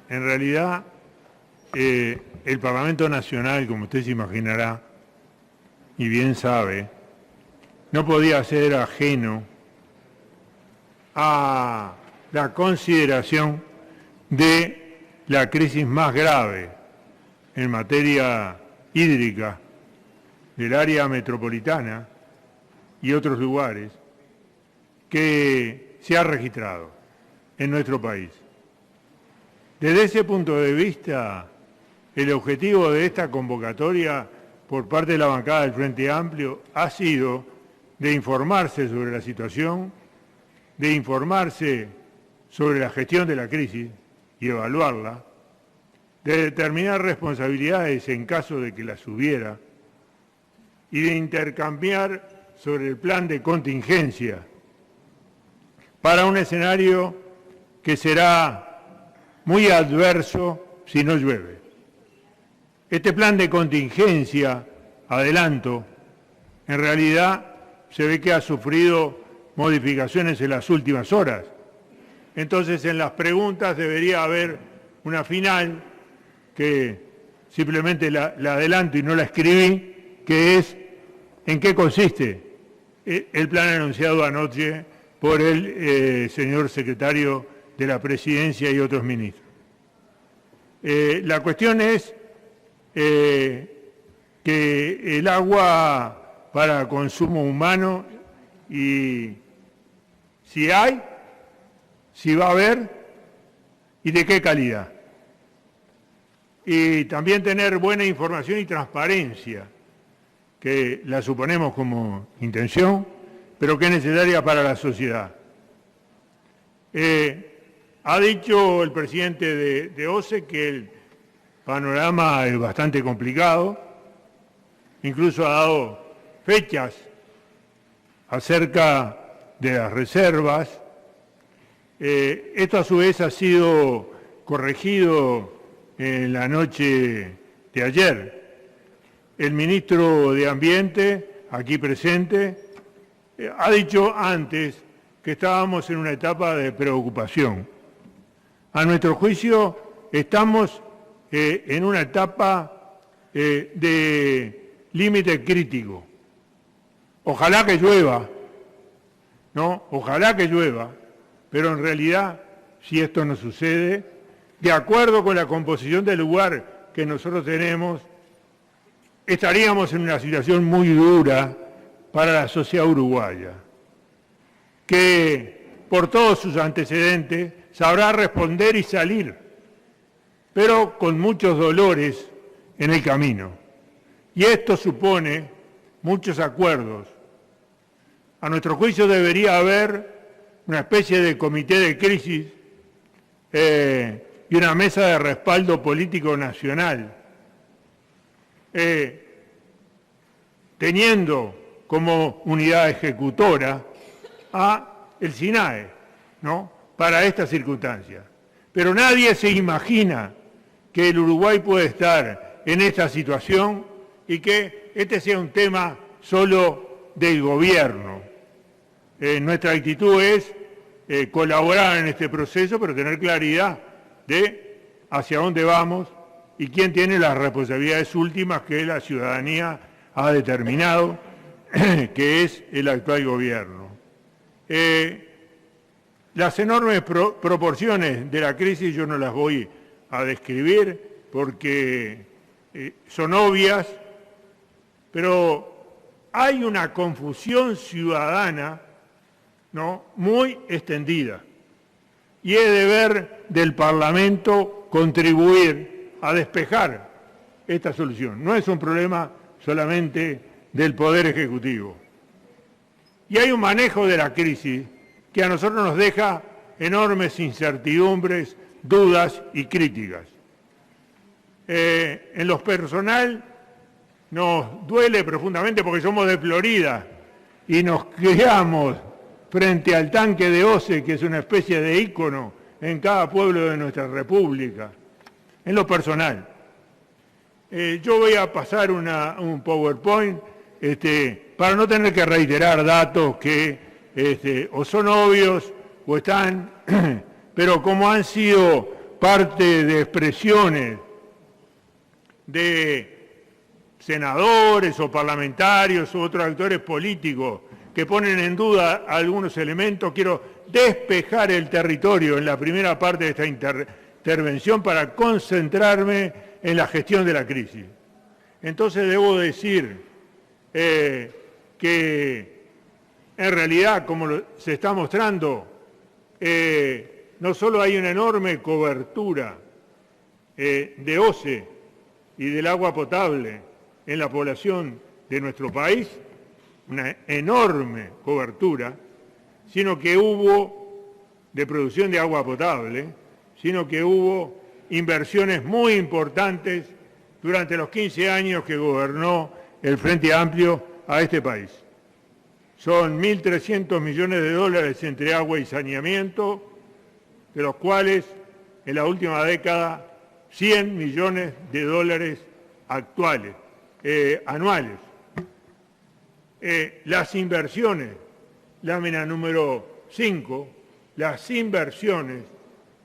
en realidad, el Parlamento Nacional, como usted se imaginará, y bien sabe, no podía ser ajeno a la consideración de la crisis más grave en materia hídrica del área metropolitana y otros lugares que se ha registrado en nuestro país. Desde ese punto de vista, el objetivo de esta convocatoria por parte de la bancada del Frente Amplio ha sido de informarse sobre la situación, de informarse sobre la gestión de la crisis y evaluarla, de determinar responsabilidades en caso de que las hubiera y de intercambiar sobre el plan de contingencia para un escenario que será muy adverso si no llueve. Este plan de contingencia, adelanto, en realidad se ve que ha sufrido modificaciones en las últimas horas. Entonces, en las preguntas debería haber una final que simplemente la adelanto y no la escribí, que es en qué consiste el plan anunciado anoche por el señor secretario de la Presidencia y otros ministros. La cuestión es que el agua para consumo humano, y si hay, si va a haber y de qué calidad. Y también tener buena información y transparencia, que la suponemos como intención, pero que es necesaria para la sociedad. Ha dicho el presidente de OCE que el panorama es bastante complicado, incluso ha dado fechas acerca de las reservas. Esto a su vez ha sido corregido en la noche de ayer. El ministro de Ambiente, aquí presente, ha dicho antes que estábamos en una etapa de preocupación. A nuestro juicio, estamos en una etapa de límite crítico. Ojalá que llueva, ¿no? Ojalá que llueva, pero en realidad, si esto no sucede, de acuerdo con la composición del lugar que nosotros tenemos, estaríamos en una situación muy dura para la sociedad uruguaya, que por todos sus antecedentes sabrá responder y salir, pero con muchos dolores en el camino. Y esto supone muchos acuerdos. A nuestro juicio debería haber una especie de comité de crisis y una mesa de respaldo político nacional, teniendo como unidad ejecutora a el SINAE, ¿no?, para estas circunstancias. Pero nadie se imagina que el Uruguay puede estar en esta situación y que este sea un tema solo del gobierno. Nuestra actitud es colaborar en este proceso, pero tener claridad de hacia dónde vamos y quién tiene las responsabilidades últimas que la ciudadanía ha determinado, que es el actual gobierno. Las enormes proporciones de la crisis yo no las voy a describir porque son obvias, pero hay una confusión ciudadana, ¿no?, muy extendida. Y es deber del Parlamento contribuir a despejar esta solución. No es un problema solamente del Poder Ejecutivo. Y hay un manejo de la crisis que a nosotros nos deja enormes incertidumbres, dudas y críticas. En lo personal nos duele profundamente porque somos de Florida y nos criamos frente al tanque de OCE, que es una especie de ícono en cada pueblo de nuestra república. En lo personal. Yo voy a pasar un PowerPoint para no tener que reiterar datos que o son obvios o están, pero como han sido parte de expresiones de senadores o parlamentarios u otros actores políticos que ponen en duda algunos elementos, quiero despejar el territorio en la primera parte de esta intervención para concentrarme en la gestión de la crisis. Entonces debo decir que en realidad, como se está mostrando, no solo hay una enorme cobertura de OCE y del agua potable en la población de nuestro país, una enorme cobertura, sino que hubo de producción de agua potable, sino que hubo inversiones muy importantes durante los 15 años que gobernó el Frente Amplio a este país. Son 1.300 millones de dólares entre agua y saneamiento, de los cuales en la última década 100 millones de dólares anuales. Las inversiones, lámina número 5, las inversiones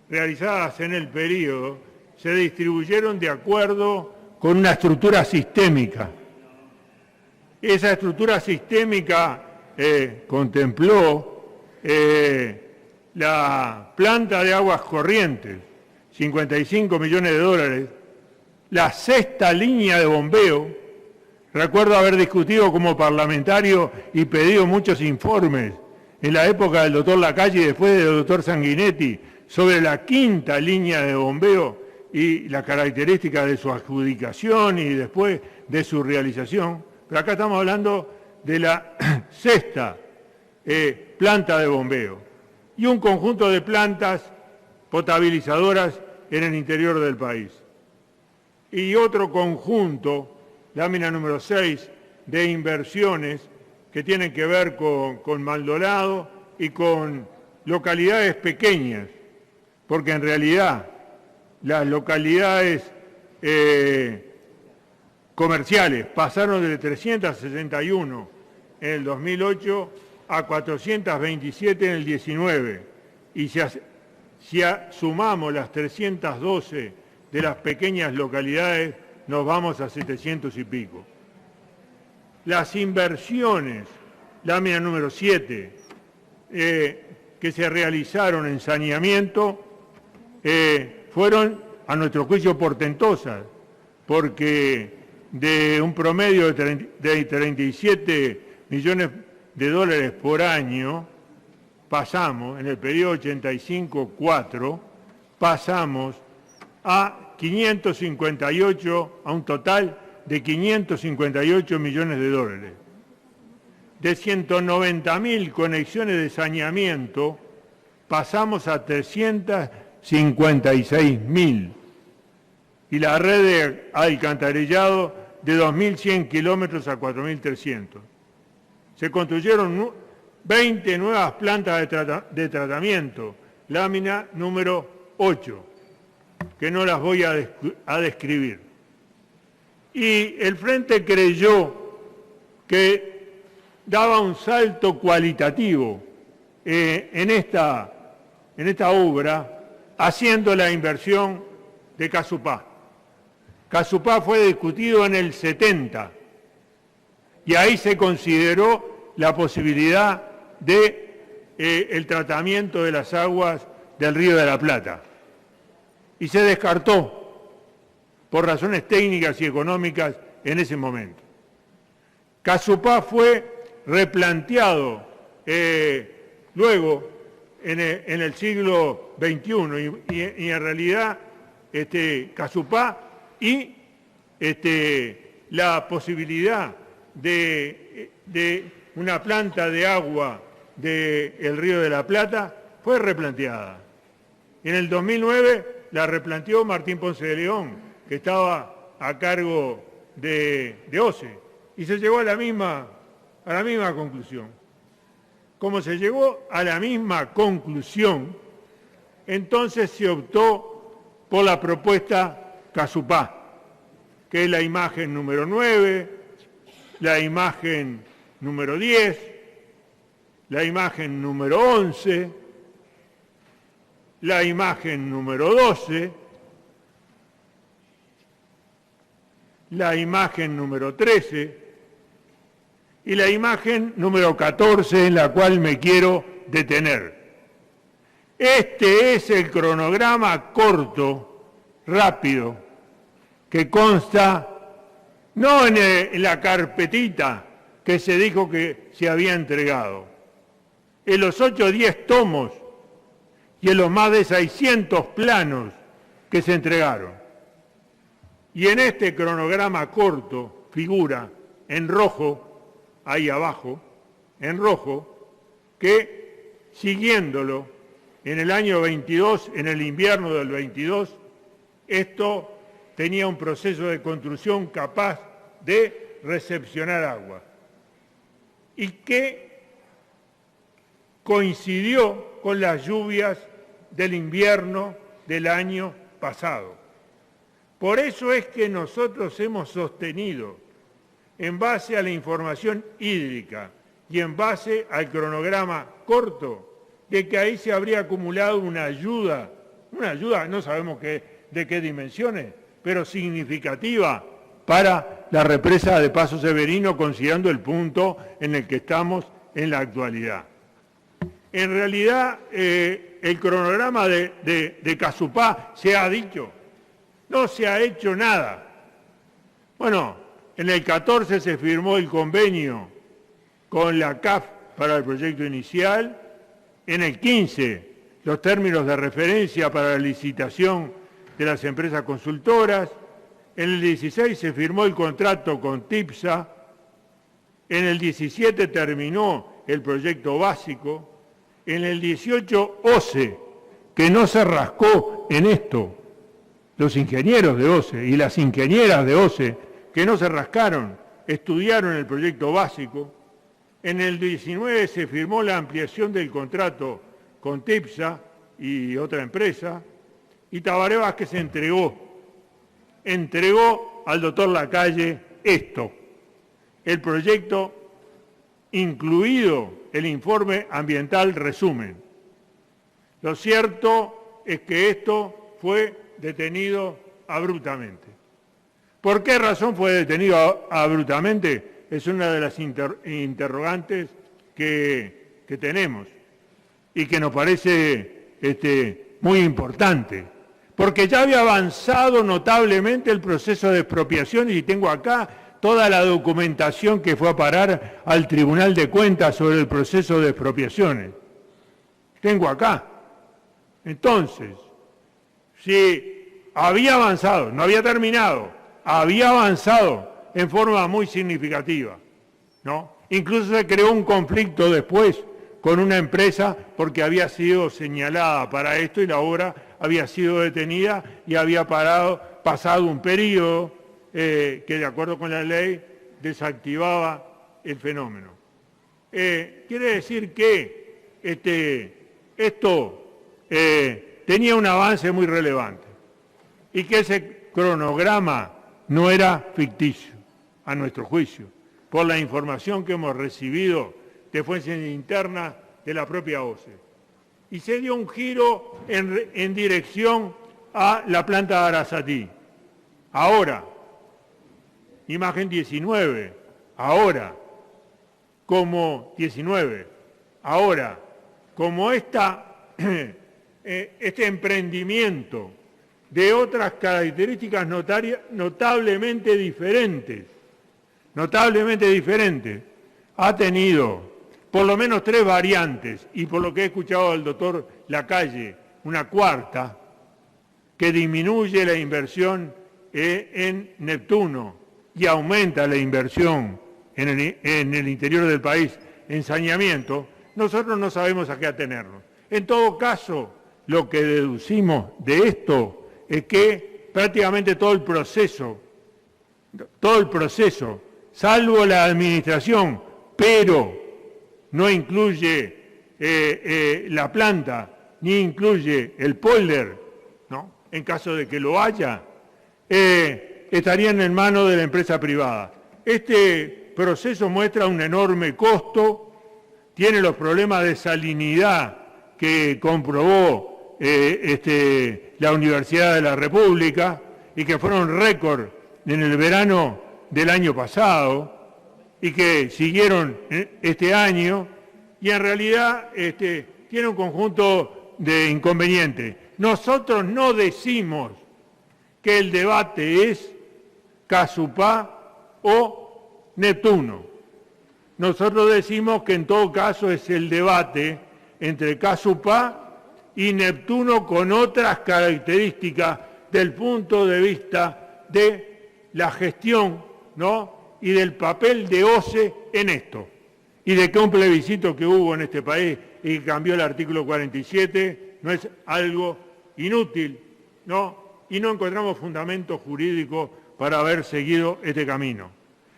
realizadas en el periodo se distribuyeron de acuerdo con una estructura sistémica. Esa estructura sistémica contempló la planta de aguas corrientes, 55 millones de dólares, la sexta línea de bombeo. Recuerdo haber discutido como parlamentario y pedido muchos informes en la época del doctor Lacalle y después del doctor Sanguinetti sobre la quinta línea de bombeo y la característica de su adjudicación y después de su realización. Pero acá estamos hablando de la sexta planta de bombeo y un conjunto de plantas potabilizadoras en el interior del país. Y otro conjunto, lámina número 6, de inversiones que tienen que ver con Maldonado y con localidades pequeñas, porque en realidad las localidades comerciales pasaron de 361 en el 2008 a 427 en el 19, y si sumamos las 312 de las pequeñas localidades, nos vamos a 700 y pico. Las inversiones, lámina número 7, que se realizaron en saneamiento, fueron, a nuestro juicio, portentosas, porque de un promedio de 37 millones de dólares por año, pasamos, en el periodo 85-4, pasamos a 558, a un total de 558 millones de dólares. De 190.000 conexiones de saneamiento, pasamos a 356.000. Y la red de alcantarillado de 2.100 kilómetros a 4.300. Se construyeron 20 nuevas plantas de tratamiento, lámina número 8, que no las voy a describir. Y el Frente creyó que daba un salto cualitativo en esta obra, haciendo la inversión de Casupá. Casupá fue discutido en el 70 y ahí se consideró la posibilidad de el tratamiento de las aguas del Río de la Plata y se descartó por razones técnicas y económicas en ese momento. Casupá fue replanteado luego en el siglo XXI y en realidad Casupá y la posibilidad de una planta de agua del Río de la Plata fue replanteada. En el 2009 la replanteó Martín Ponce de León, que estaba a cargo de OCE, y se llegó a la misma conclusión. Como se llegó a la misma conclusión, entonces se optó por la propuesta Casupá, que es la imagen número 9, la imagen número 10, la imagen número 11, la imagen número 12, la imagen número 13 y la imagen número 14 en la cual me quiero detener. Este es el cronograma corto, rápido, que consta no en la carpetita que se dijo que se había entregado, en los 8 o 10 tomos y en los más de 600 planos que se entregaron. Y en este cronograma corto figura en rojo, ahí abajo, en rojo, que siguiéndolo en el año 22, en el invierno del 22, esto tenía un proceso de construcción capaz de recepcionar agua y que coincidió con las lluvias del invierno del año pasado. Por eso es que nosotros hemos sostenido, en base a la información hídrica y en base al cronograma corto, de que ahí se habría acumulado una ayuda, no sabemos de qué dimensiones, pero significativa para la represa de Paso Severino, considerando el punto en el que estamos en la actualidad. En realidad, el cronograma de Casupá se ha dicho, no se ha hecho nada. Bueno, en el 14 se firmó el convenio con la CAF para el proyecto inicial, en el 15 los términos de referencia para la licitación de las empresas consultoras, en el 16 se firmó el contrato con TIPSA, en el 17 terminó el proyecto básico, en el 18 OCE, que no se rascó en esto, los ingenieros de OCE y las ingenieras de OCE, que no se rascaron, estudiaron el proyecto básico. En el 19 se firmó la ampliación del contrato con TIPSA y otra empresa, y Tabaré Vázquez entregó al doctor Lacalle esto, el proyecto incluido el informe ambiental resumen. Lo cierto es que esto fue detenido abruptamente. ¿Por qué razón fue detenido abruptamente? Es una de las interrogantes que tenemos y que nos parece muy importante, porque ya había avanzado notablemente el proceso de expropiación y tengo acá toda la documentación que fue a parar al Tribunal de Cuentas sobre el proceso de expropiaciones. Tengo acá. Entonces, si había avanzado, no había terminado, había avanzado en forma muy significativa, ¿no? Incluso se creó un conflicto después con una empresa porque había sido señalada para esto y la obra había sido detenida y había pasado un periodo que de acuerdo con la ley desactivaba el fenómeno. Quiere decir que esto tenía un avance muy relevante y que ese cronograma no era ficticio, a nuestro juicio, por la información que hemos recibido de fuentes internas de la propia OCE. Y se dio un giro en dirección a la planta de Arasatí. Ahora, imagen 19, ahora, como 19, ahora, como este emprendimiento de otras características notablemente diferentes, ha tenido por lo menos 3 variantes, y por lo que he escuchado del doctor Lacalle, una cuarta, que disminuye la inversión en Neptuno y aumenta la inversión en el interior del país en saneamiento, nosotros no sabemos a qué atenernos. En todo caso, lo que deducimos de esto es que prácticamente todo el proceso, salvo la administración, pero no incluye la planta, ni incluye el polder, ¿no? En caso de que lo haya, estarían en manos de la empresa privada. Este proceso muestra un enorme costo, tiene los problemas de salinidad que comprobó la Universidad de la República y que fueron récord en el verano del año pasado y que siguieron este año, y en realidad tiene un conjunto de inconvenientes. Nosotros no decimos que el debate es Casupá o Neptuno. Nosotros decimos que en todo caso es el debate entre Casupá y Neptuno con otras características del punto de vista de la gestión, ¿no?, y del papel de OCE en esto, y de que un plebiscito que hubo en este país y que cambió el artículo 47 no es algo inútil, ¿no?, y no encontramos fundamento jurídico para haber seguido este camino.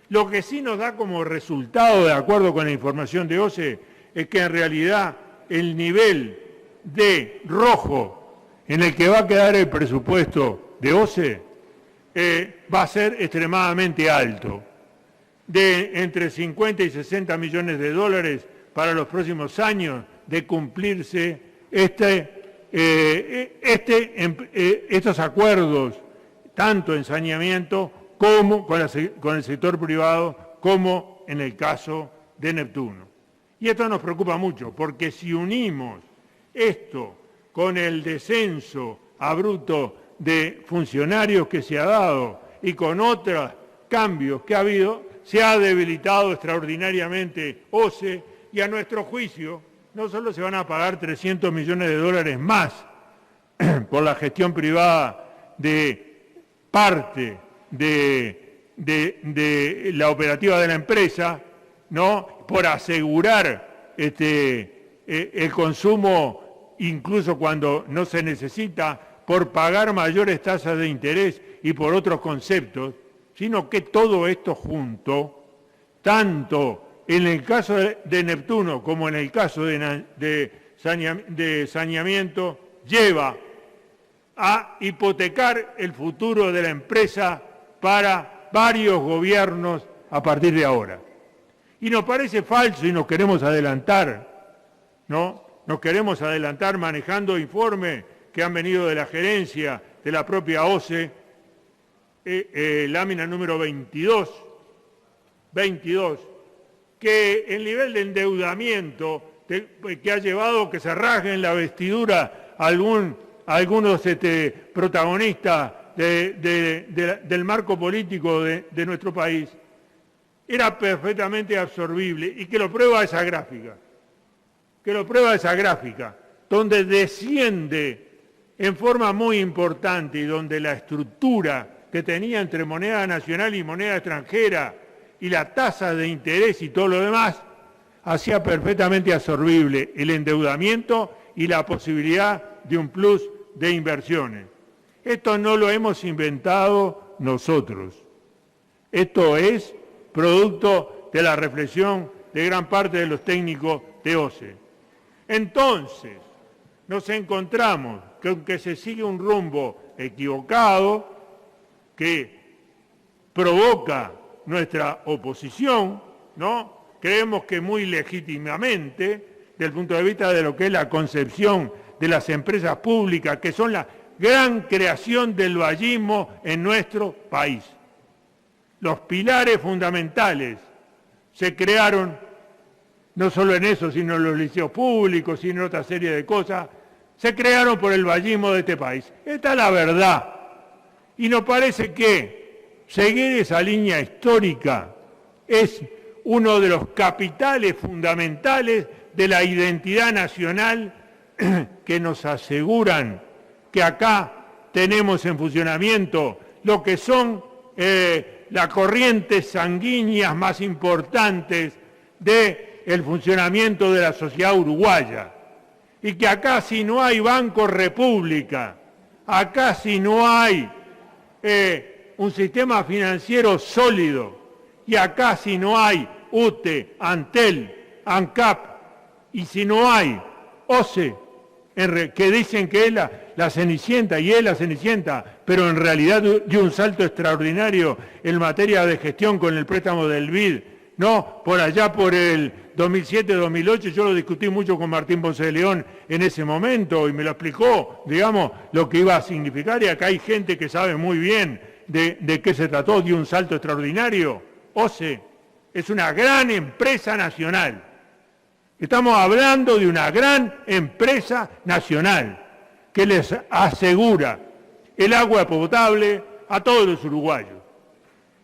Lo que sí nos da como resultado, de acuerdo con la información de OCE, es que en realidad el nivel de rojo en el que va a quedar el presupuesto de OCE va a ser extremadamente alto, de entre 50 y 60 millones de dólares para los próximos años, de cumplirse estos acuerdos, tanto en saneamiento como con el sector privado, como en el caso de Neptuno. Y esto nos preocupa mucho, porque si unimos esto con el descenso abrupto de funcionarios que se ha dado y con otros cambios que ha habido, se ha debilitado extraordinariamente OCE, y a nuestro juicio no solo se van a pagar 300 millones de dólares más por la gestión privada de parte de la operativa de la empresa, ¿no?, por asegurar el consumo incluso cuando no se necesita, por pagar mayores tasas de interés y por otros conceptos, sino que todo esto junto, tanto en el caso de Neptuno como en el caso de saneamiento, lleva a hipotecar el futuro de la empresa para varios gobiernos a partir de ahora. Y nos parece falso y nos queremos adelantar, ¿no? Nos queremos adelantar manejando informes que han venido de la gerencia de la propia OCE, lámina número 22, que el nivel de endeudamiento que ha llevado que se rasguen la vestidura algunos protagonistas del marco político de nuestro país, era perfectamente absorbible, y que lo prueba esa gráfica, donde desciende en forma muy importante y donde la estructura que tenía entre moneda nacional y moneda extranjera y la tasa de interés y todo lo demás, hacía perfectamente absorbible el endeudamiento y la posibilidad de un plus de inversiones. Esto no lo hemos inventado nosotros. Esto es producto de la reflexión de gran parte de los técnicos de OCE. Entonces, nos encontramos que se sigue un rumbo equivocado que provoca nuestra oposición, ¿no? Creemos que muy legítimamente, desde el punto de vista de lo que es la concepción de las empresas públicas, que son la gran creación del vallismo en nuestro país. Los pilares fundamentales se crearon no solo en eso, sino en los liceos públicos, sino en otra serie de cosas, se crearon por el vallismo de este país. Esta es la verdad. Y nos parece que seguir esa línea histórica es uno de los capitales fundamentales de la identidad nacional que nos aseguran que acá tenemos en funcionamiento lo que son las corrientes sanguíneas más importantes del funcionamiento de la sociedad uruguaya. Y que acá si no hay Banco República, acá si no hay un sistema financiero sólido, y acá si no hay UTE, Antel, ANCAP, y si no hay OCE, que dicen que es la Cenicienta, y es la Cenicienta, pero en realidad dio un salto extraordinario en materia de gestión con el préstamo del BID no, por allá por el 2007-2008, yo lo discutí mucho con Martín Ponce de León en ese momento y me lo explicó, digamos, lo que iba a significar, y acá hay gente que sabe muy bien de qué se trató, de un salto extraordinario. OCE es una gran empresa nacional. Estamos hablando de una gran empresa nacional que les asegura el agua potable a todos los uruguayos.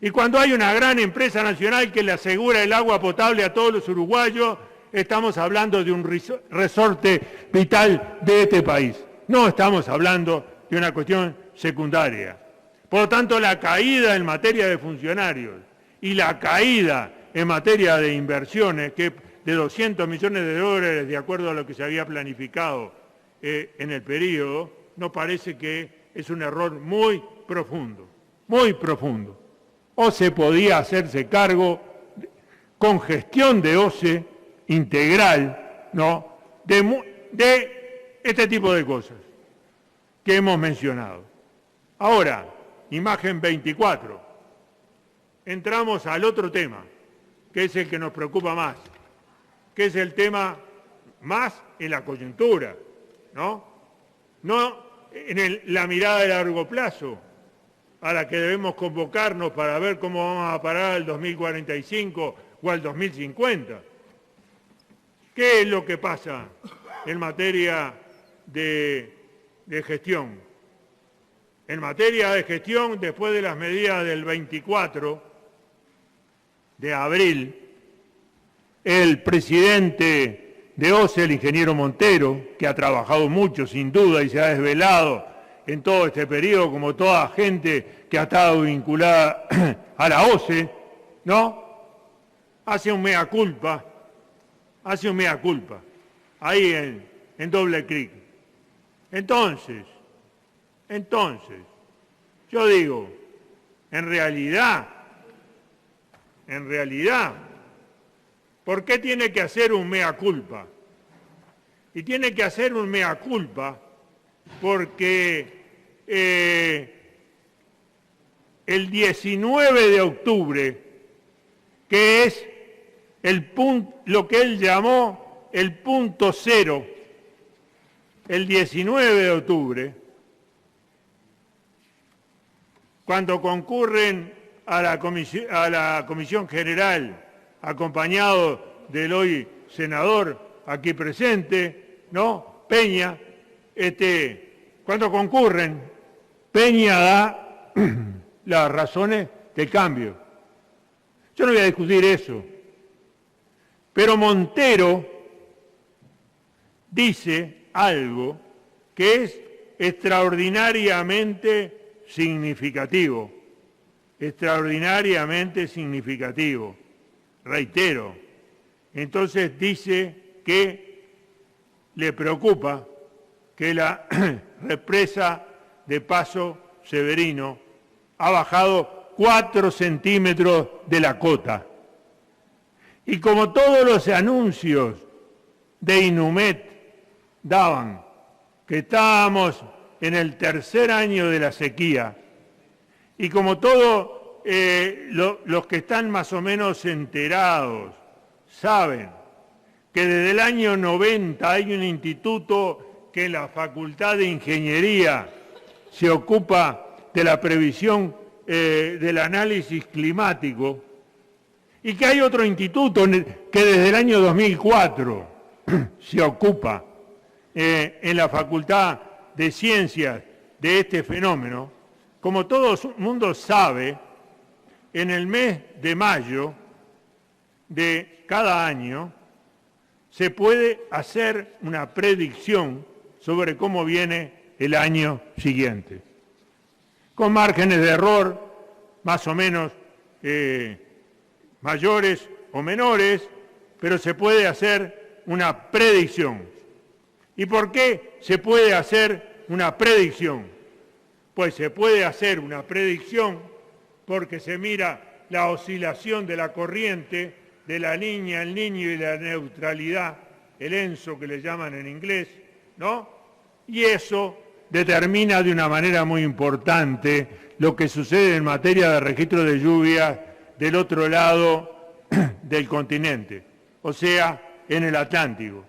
Y cuando hay una gran empresa nacional que le asegura el agua potable a todos los uruguayos, estamos hablando de un resorte vital de este país. No estamos hablando de una cuestión secundaria. Por lo tanto, la caída en materia de funcionarios y la caída en materia de inversiones, que de 200 millones de dólares, de acuerdo a lo que se había planificado en el periodo, nos parece que es un error muy profundo, muy profundo. OCE podía hacerse cargo con gestión de OCE integral, ¿no?, de este tipo de cosas que hemos mencionado. Ahora, imagen 24. Entramos al otro tema, que es el que nos preocupa más, que es el tema más en la coyuntura, ¿no? No en la mirada de largo plazo, a la que debemos convocarnos para ver cómo vamos a parar al 2045 o al 2050. ¿Qué es lo que pasa en materia de gestión? En materia de gestión, después de las medidas del 24 de abril, el presidente de OCE, el ingeniero Montero, que ha trabajado mucho sin duda y se ha desvelado en todo este periodo, como toda gente que ha estado vinculada a la OCE, ¿no?, hace un mea culpa, ahí en Doble Creek. Entonces, yo digo, en realidad, ¿por qué tiene que hacer un mea culpa? Y tiene que hacer un mea culpa porque el 19 de octubre, que es lo que él llamó el punto cero, el 19 de octubre, cuando concurren a la Comisión General, acompañado del hoy senador aquí presente, ¿no?, Peña, cuando concurren, Peña da las razones de cambio. Yo no voy a discutir eso, pero Montero dice algo que es extraordinariamente significativo, reitero. Entonces dice que le preocupa que la represa de Paso Severino ha bajado 4 centímetros de la cota. Y como todos los anuncios de Inumet daban que estábamos en el tercer año de la sequía, y como todos los que están más o menos enterados saben que desde el año 90 hay un instituto que en la Facultad de Ingeniería se ocupa de la previsión del análisis climático, y que hay otro instituto que desde el año 2004 se ocupa en la Facultad de Ciencias de este fenómeno. Como todo el mundo sabe, en el mes de mayo de cada año se puede hacer una predicción sobre cómo viene el año siguiente, con márgenes de error más o menos mayores o menores, pero se puede hacer una predicción. ¿Y por qué se puede hacer una predicción? Pues se puede hacer una predicción porque se mira la oscilación de la corriente de la Niña, el Niño y la neutralidad, el ENSO que le llaman en inglés, ¿no? Y eso determina de una manera muy importante lo que sucede en materia de registro de lluvias del otro lado del continente, o sea, en el Atlántico.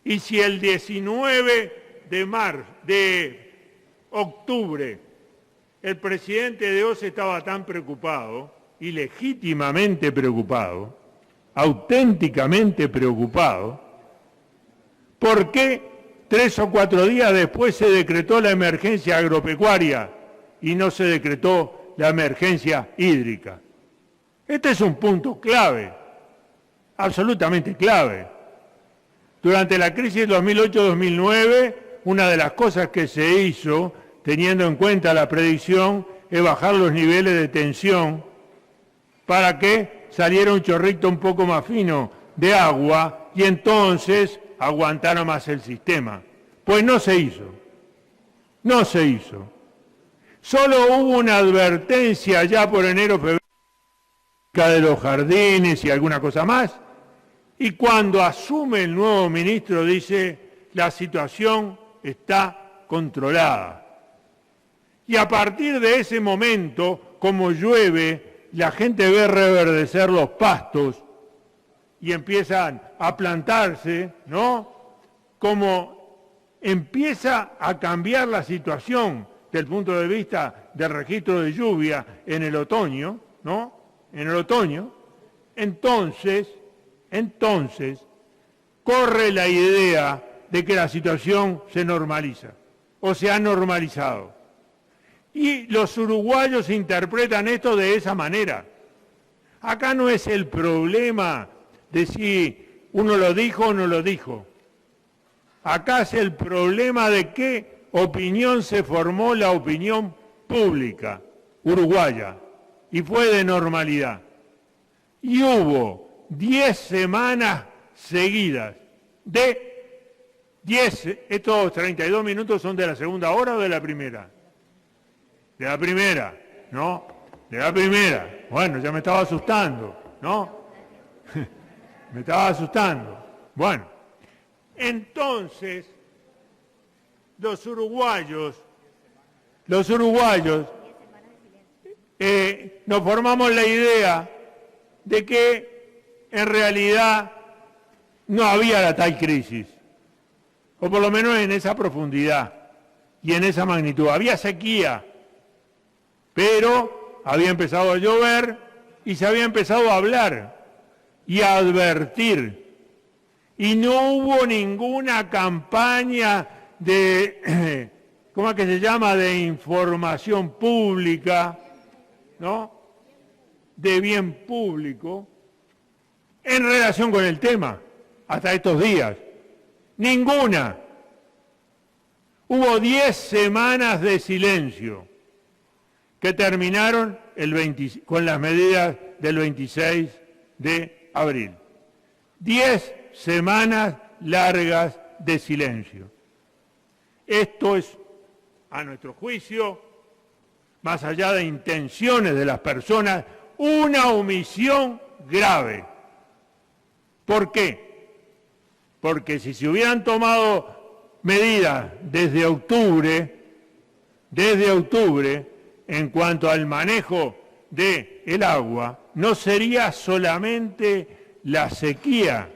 Y si el 19 de octubre el presidente de OCE estaba tan preocupado, y legítimamente preocupado, auténticamente preocupado, ¿por qué 3 o 4 días después se decretó la emergencia agropecuaria y no se decretó la emergencia hídrica? Este es un punto clave, absolutamente clave. Durante la crisis 2008-2009, una de las cosas que se hizo, teniendo en cuenta la predicción, es bajar los niveles de tensión para que saliera un chorrito un poco más fino de agua y entonces aguantara más el sistema. Pues no se hizo. No se hizo. Solo hubo una advertencia ya por enero, febrero, de los jardines y alguna cosa más. Y cuando asume el nuevo ministro dice, la situación está controlada. Y a partir de ese momento, como llueve, la gente ve reverdecer los pastos y empiezan a plantarse, ¿no? Como empieza a cambiar la situación desde el punto de vista del registro de lluvia en el otoño, ¿no? En el otoño, entonces, corre la idea de que la situación se normaliza, o se ha normalizado. Y los uruguayos interpretan esto de esa manera. Acá no es el problema de si uno lo dijo o no lo dijo. Acá es el problema de qué opinión se formó la opinión pública uruguaya, y fue de normalidad. Y hubo 10 semanas seguidas de 10, estos 32 minutos son de la segunda hora o de la primera. De la primera, ¿no? De la primera. Bueno, ya me estaba asustando, ¿no? Me estaba asustando. Bueno, entonces, los uruguayos, nos formamos la idea de que en realidad no había la tal crisis, o por lo menos en esa profundidad y en esa magnitud. Había sequía, pero había empezado a llover y se había empezado a hablar y a advertir. Y no hubo ninguna campaña de, ¿cómo es que se llama?, de información pública, ¿no?, de bien público, en relación con el tema, hasta estos días. Ninguna. Hubo 10 semanas de silencio que terminaron con las medidas del 26 de abril. 10 semanas largas de silencio. Esto es, a nuestro juicio, más allá de intenciones de las personas, una omisión grave. ¿Por qué? Porque si se hubieran tomado medidas desde octubre, en cuanto al manejo del agua, no sería solamente la sequía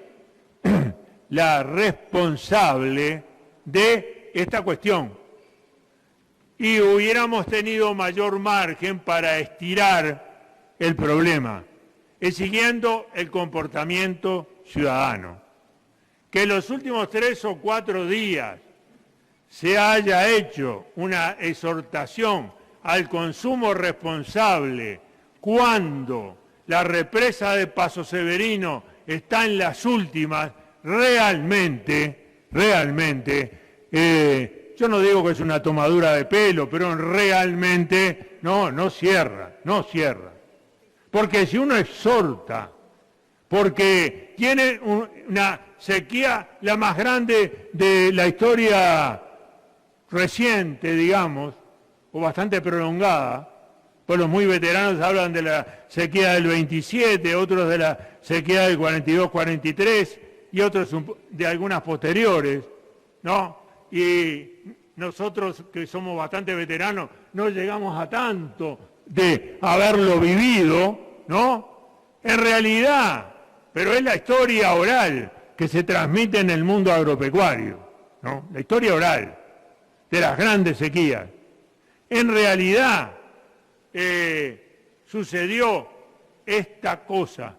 la responsable de esta cuestión, y hubiéramos tenido mayor margen para estirar el problema, siguiendo el comportamiento ciudadano. Que los últimos 3 o 4 días se haya hecho una exhortación al consumo responsable cuando la represa de Paso Severino está en las últimas, realmente, yo no digo que es una tomadura de pelo, pero realmente no cierra. Porque si uno exhorta, porque tiene una sequía la más grande de la historia reciente, digamos, o bastante prolongada, pues los muy veteranos hablan de la sequía del 27, otros de la sequía del 42-43 y otros de algunas posteriores, ¿no? Y nosotros, que somos bastante veteranos, no llegamos a tanto de haberlo vivido, ¿no? En realidad, pero es la historia oral que se transmite en el mundo agropecuario, ¿no? La historia oral de las grandes sequías. En realidad sucedió esta cosa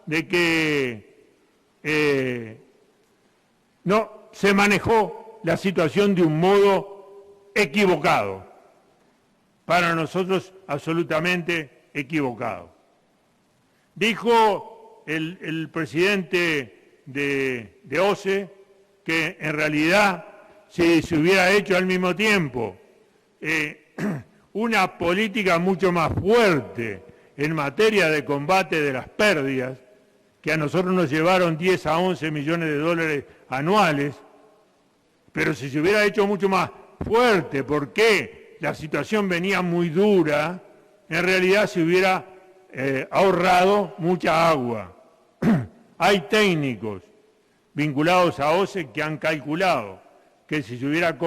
de que no se manejó la situación de un modo equivocado, para nosotros absolutamente equivocado. Dijo el presidente de OCE que en realidad si se hubiera hecho al mismo tiempo una política mucho más fuerte en materia de combate de las pérdidas, que a nosotros nos llevaron 10 a 11 millones de dólares anuales, pero si se hubiera hecho mucho más fuerte porque la situación venía muy dura, en realidad se hubiera ahorrado mucha agua. Hay técnicos vinculados a OCE que han calculado que si se hubiera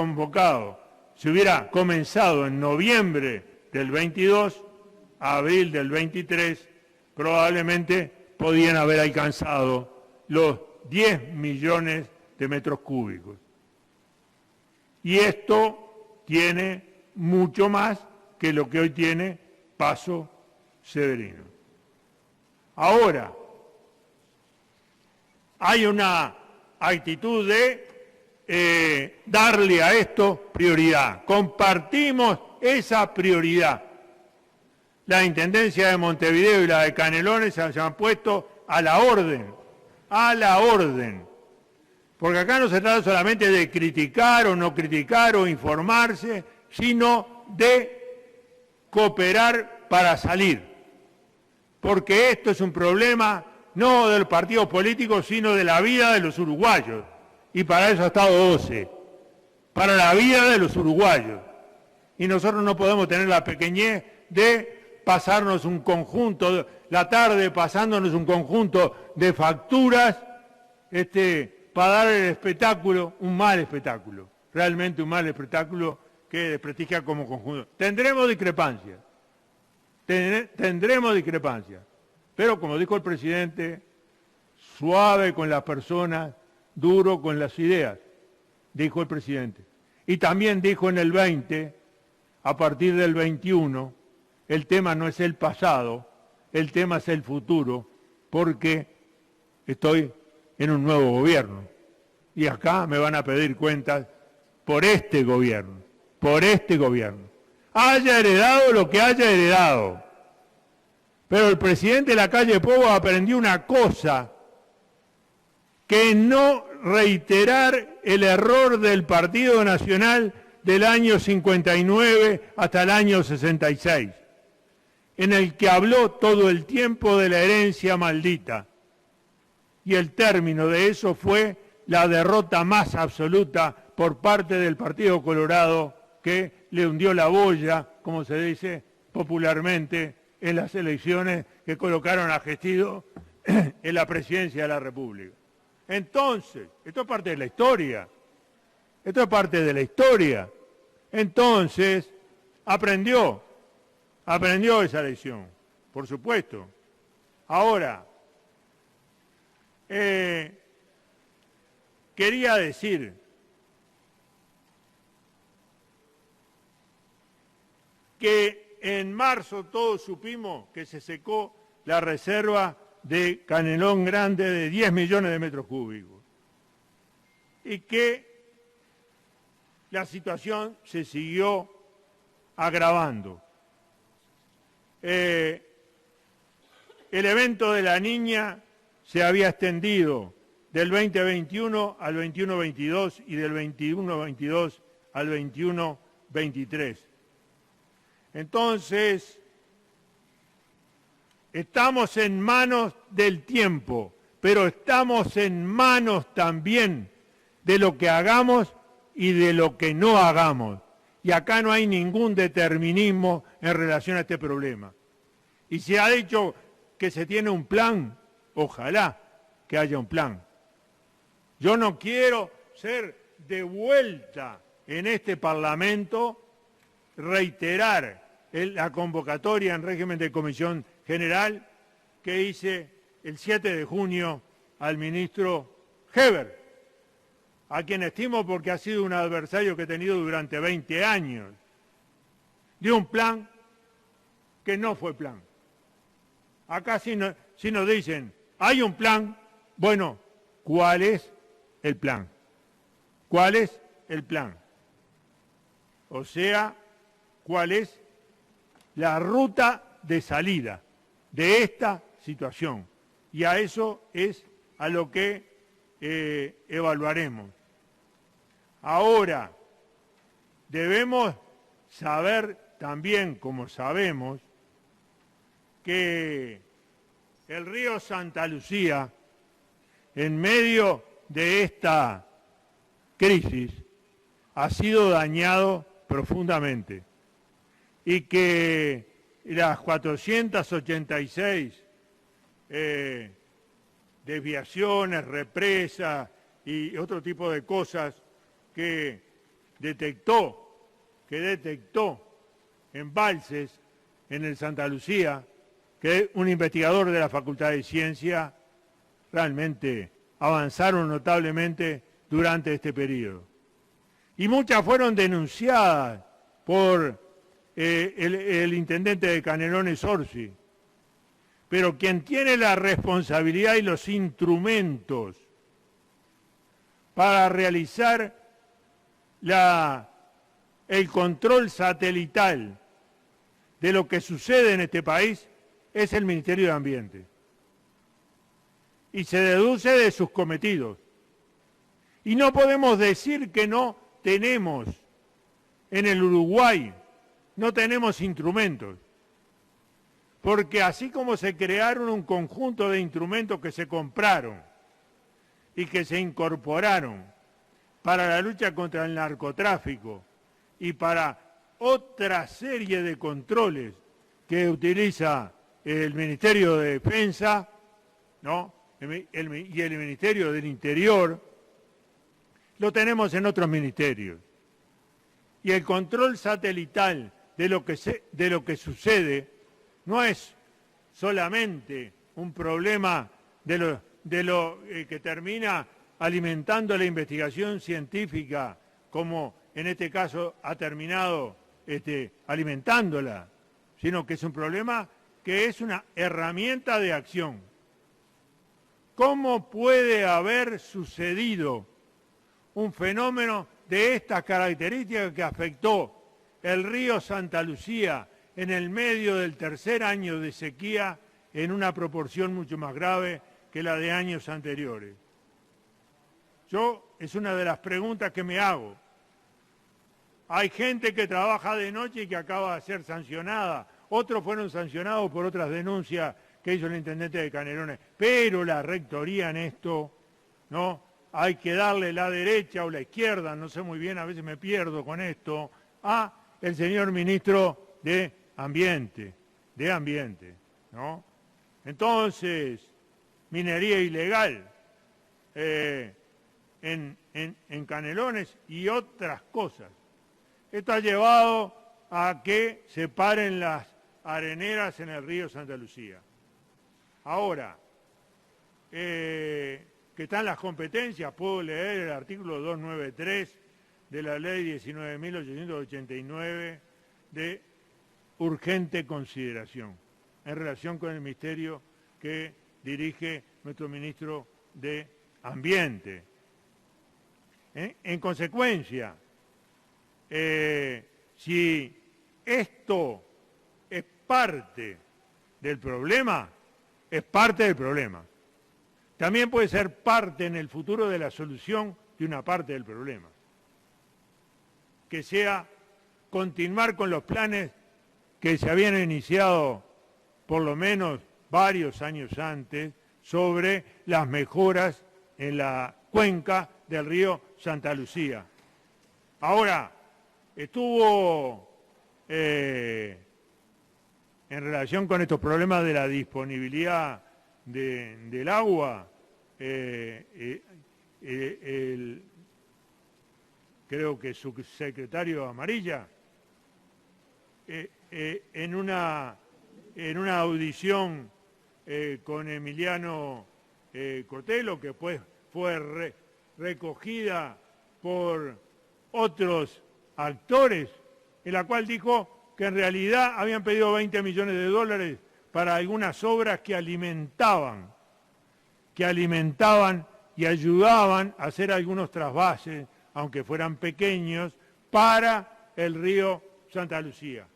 comenzado en noviembre del 22 a abril del 23, probablemente podían haber alcanzado los 10 millones de metros cúbicos. Y esto tiene mucho más que lo que hoy tiene Paso Severino. Ahora, hay una actitud de darle a esto prioridad. Compartimos esa prioridad. La Intendencia de Montevideo y la de Canelones se han puesto a la orden, porque acá no se trata solamente de criticar o no criticar o informarse, sino de cooperar para salir, porque esto es un problema no de los partidos políticos, sino de la vida de los uruguayos, y para eso ha estado OCE, para la vida de los uruguayos, y nosotros no podemos tener la pequeñez de pasarnos un conjunto, la tarde pasándonos un conjunto de facturas para dar el espectáculo, un mal espectáculo, realmente un mal espectáculo que desprestigia como conjunto. Tendremos discrepancias, pero como dijo el presidente, suave con las personas, duro con las ideas, dijo el presidente. Y también dijo en el 20, a partir del 21, el tema no es el pasado, el tema es el futuro, porque estoy en un nuevo gobierno. Y acá me van a pedir cuentas por este gobierno. Haya heredado lo que haya heredado. Pero el presidente de la calle Pou aprendió una cosa, que no reiterar el error del Partido Nacional del año 59 hasta el año 66. En el que habló todo el tiempo de la herencia maldita. Y el término de eso fue la derrota más absoluta por parte del Partido Colorado, que le hundió la boya, como se dice popularmente, en las elecciones que colocaron a Gestido en la presidencia de la República. Entonces, esto es parte de la historia. Entonces, aprendió esa lección, por supuesto. Ahora, quería decir que en marzo todos supimos que se secó la reserva de Canelón Grande de 10 millones de metros cúbicos y que la situación se siguió agravando. El evento de la Niña se había extendido del 2021 al 21-22 y del 21-22 al 21-23. Entonces, estamos en manos del tiempo, pero estamos en manos también de lo que hagamos y de lo que no hagamos. Y acá no hay ningún determinismo en relación a este problema. Y se ha dicho que se tiene un plan, ojalá que haya un plan. Yo no quiero ser de vuelta en este Parlamento, reiterar la convocatoria en régimen de comisión general que hice el 7 de junio al ministro Heber, a quien estimo porque ha sido un adversario que he tenido durante 20 años, de un plan que no fue plan. Acá si nos dicen, hay un plan, bueno, ¿cuál es el plan? ¿Cuál es el plan? O sea, ¿cuál es la ruta de salida de esta situación? Y a eso es a lo que evaluaremos. Ahora, debemos saber también, como sabemos, que el río Santa Lucía, en medio de esta crisis, ha sido dañado profundamente y que las 486 desviaciones, represas y otro tipo de cosas que detectó embalses en el Santa Lucía, que un investigador de la Facultad de Ciencia, realmente avanzaron notablemente durante este periodo. Y muchas fueron denunciadas por el intendente de Canelones, Orsi. Pero quien tiene la responsabilidad y los instrumentos para realizar el control satelital de lo que sucede en este país es el Ministerio de Ambiente. Y se deduce de sus cometidos. Y no podemos decir que no tenemos en el Uruguay, no tenemos instrumentos. Porque así como se crearon un conjunto de instrumentos que se compraron y que se incorporaron para la lucha contra el narcotráfico y para otra serie de controles que utiliza el Ministerio de Defensa, ¿no? Y el Ministerio del Interior, lo tenemos en otros ministerios. Y el control satelital de lo que sucede no es solamente un problema de lo que termina alimentando la investigación científica, como en este caso ha terminado alimentándola, sino que es un problema que es una herramienta de acción. ¿Cómo puede haber sucedido un fenómeno de estas características que afectó el río Santa Lucía en el medio del tercer año de sequía en una proporción mucho más grave que la de años anteriores? Es una de las preguntas que me hago. Hay gente que trabaja de noche y que acaba de ser sancionada. Otros fueron sancionados por otras denuncias que hizo el intendente de Canelones. Pero la rectoría en esto, ¿no? Hay que darle la derecha o la izquierda, no sé muy bien, a veces me pierdo con esto, a el señor ministro de Ambiente, ¿no? Entonces, minería ilegal en Canelones y otras cosas. Esto ha llevado a que se paren las areneras en el río Santa Lucía. Ahora, que están las competencias, puedo leer el artículo 293 de la ley 19.889 de urgente consideración en relación con el ministerio que dirige nuestro ministro de Ambiente. En consecuencia, si esto es parte del problema, es parte del problema. También puede ser parte en el futuro de la solución de una parte del problema. Que sea continuar con los planes que se habían iniciado por lo menos varios años antes sobre las mejoras en la cuenca del río Santa Lucía. Ahora, estuvo en relación con estos problemas de la disponibilidad del agua, creo que su secretario Amarilla en una audición con Emiliano Cotelo, que después fue recogida por otros actores, en la cual dijo que en realidad habían pedido 20 millones de dólares para algunas obras que alimentaban y ayudaban a hacer algunos trasvases, aunque fueran pequeños, para el río Santa Lucía,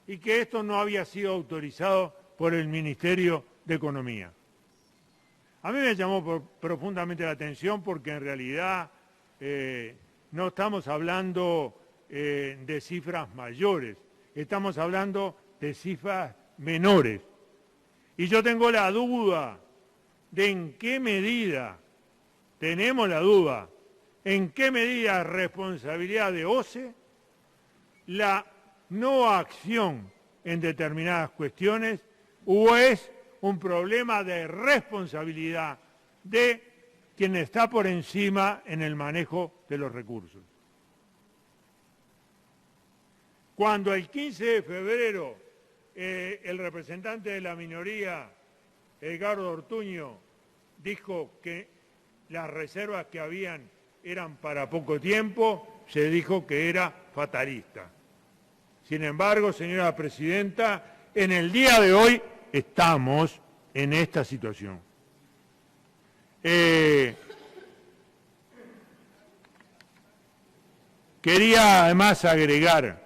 y que esto no había sido autorizado por el Ministerio de Economía. A mí me llamó profundamente la atención porque en realidad no estamos hablando de cifras mayores, estamos hablando de cifras menores. Y yo tengo la duda de en qué medida, tenemos la duda, en qué medida es responsabilidad de OCE la no acción en determinadas cuestiones o es un problema de responsabilidad de quien está por encima en el manejo de los recursos. Cuando el 15 de febrero el representante de la minoría, Edgardo Ortuño, dijo que las reservas que habían eran para poco tiempo, se dijo que era fatalista. Sin embargo, señora presidenta, en el día de hoy estamos en esta situación. Quería además agregar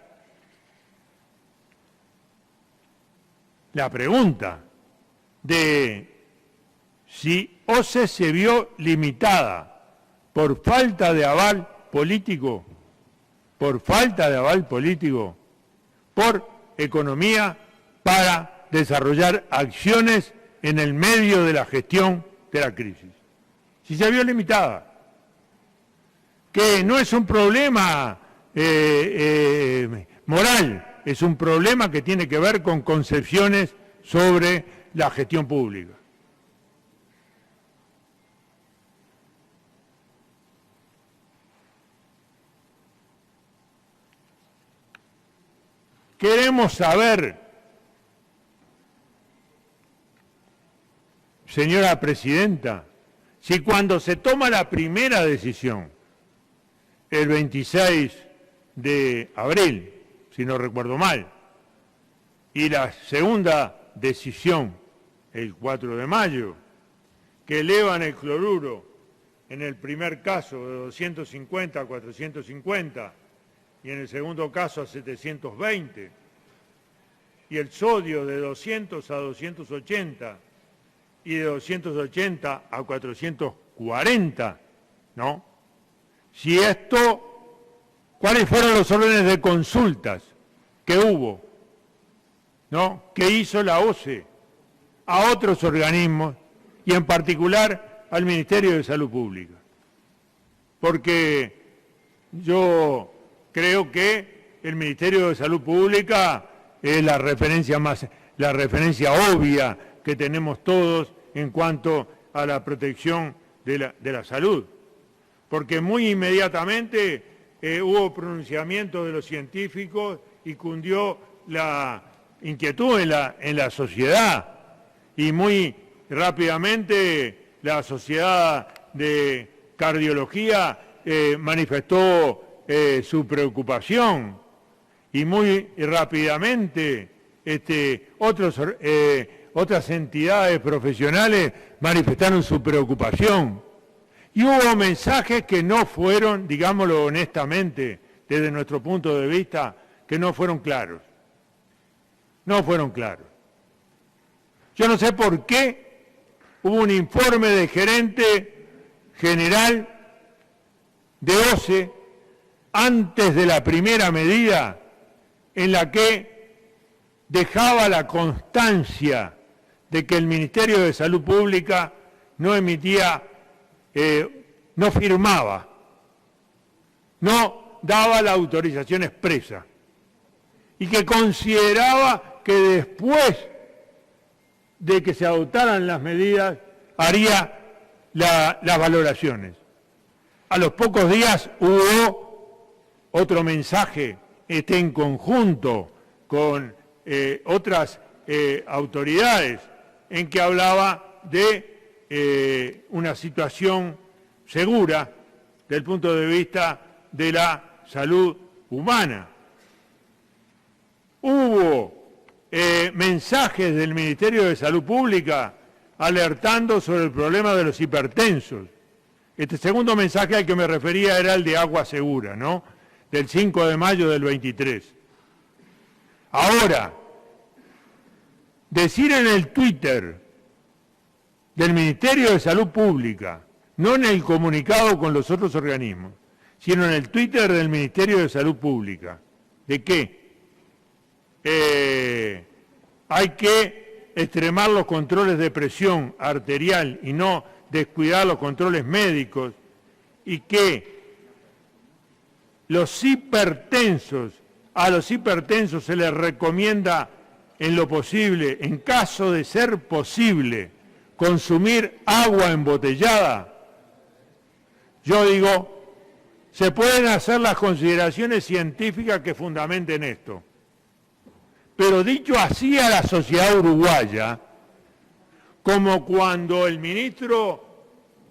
la pregunta de si OCE se vio limitada por falta de aval político, por economía para desarrollar acciones en el medio de la gestión de la crisis. Si se vio limitada, que no es un problema moral, es un problema que tiene que ver con concepciones sobre la gestión pública. Queremos saber, señora presidenta, si cuando se toma la primera decisión, el 26 de abril, si no recuerdo mal, y la segunda decisión, el 4 de mayo, que elevan el cloruro en el primer caso de 250 a 450 y en el segundo caso a 720, y el sodio de 200 a 280 y de 280 a 440, ¿no? Si esto, ¿cuáles fueron los órdenes de consultas que hubo, ¿no?, que hizo la OCE a otros organismos y en particular al Ministerio de Salud Pública? Porque yo creo que el Ministerio de Salud Pública es la referencia obvia que tenemos todos en cuanto a la protección de la salud. Porque muy inmediatamente hubo pronunciamiento de los científicos y cundió la inquietud en la sociedad. Y muy rápidamente la Sociedad de Cardiología manifestó su preocupación. Y muy rápidamente otras entidades profesionales manifestaron su preocupación. Y hubo mensajes que no fueron, digámoslo honestamente, desde nuestro punto de vista, que no fueron claros. No fueron claros. Yo no sé por qué hubo un informe del gerente general de OCE antes de la primera medida en la que dejaba la constancia de que el Ministerio de Salud Pública no emitía, no firmaba, no daba la autorización expresa y que consideraba que después de que se adoptaran las medidas haría las valoraciones. A los pocos días hubo otro mensaje en conjunto con otras autoridades, en que hablaba de una situación segura desde el punto de vista de la salud humana. Hubo mensajes del Ministerio de Salud Pública alertando sobre el problema de los hipertensos. Este segundo mensaje al que me refería era el de Agua Segura, ¿no? Del 5 de mayo del 23. Ahora, decir en el Twitter del Ministerio de Salud Pública, no en el comunicado con los otros organismos, sino en el Twitter del Ministerio de Salud Pública, de que hay que extremar los controles de presión arterial y no descuidar los controles médicos, y que a los hipertensos se les recomienda en lo posible, en caso de ser posible, consumir agua embotellada. Yo digo, se pueden hacer las consideraciones científicas que fundamenten esto, pero dicho así a la sociedad uruguaya, como cuando el ministro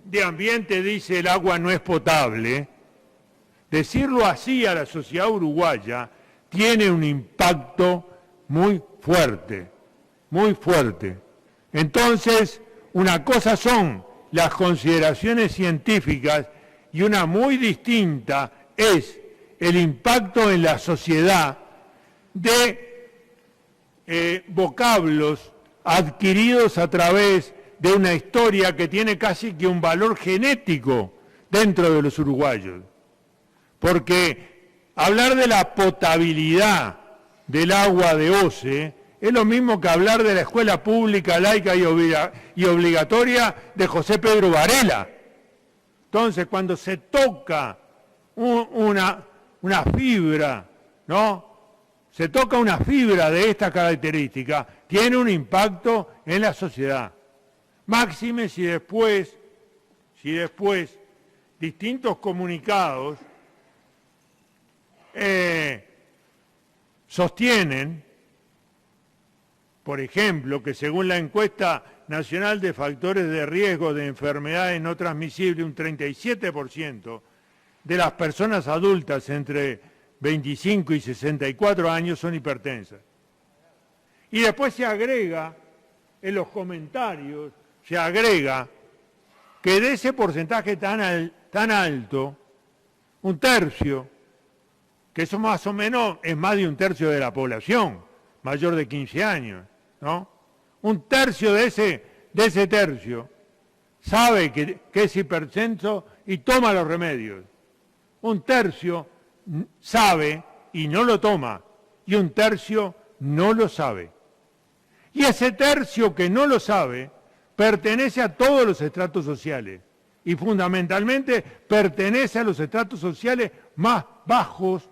de Ambiente dice el agua no es potable, decirlo así a la sociedad uruguaya tiene un impacto muy fuerte, muy fuerte. Entonces, una cosa son las consideraciones científicas y una muy distinta es el impacto en la sociedad de vocablos adquiridos a través de una historia que tiene casi que un valor genético dentro de los uruguayos. Porque hablar de la potabilidad del agua de OCE es lo mismo que hablar de la escuela pública, laica y obligatoria de José Pedro Varela. Entonces, cuando se toca una fibra, ¿no? Se toca una fibra de esta característica, tiene un impacto en la sociedad. Máxime si después distintos comunicados sostienen, por ejemplo, que según la encuesta nacional de factores de riesgo de enfermedades no transmisibles, un 37% de las personas adultas entre 25 y 64 años son hipertensas. Y después se agrega, en los comentarios, se agrega que de ese porcentaje tan alto, un tercio, que eso más o menos es más de un tercio de la población, mayor de 15 años, ¿no? Un tercio de ese tercio sabe que es hipertenso y toma los remedios. Un tercio sabe y no lo toma, y un tercio no lo sabe. Y ese tercio que no lo sabe pertenece a todos los estratos sociales y fundamentalmente pertenece a los estratos sociales más bajos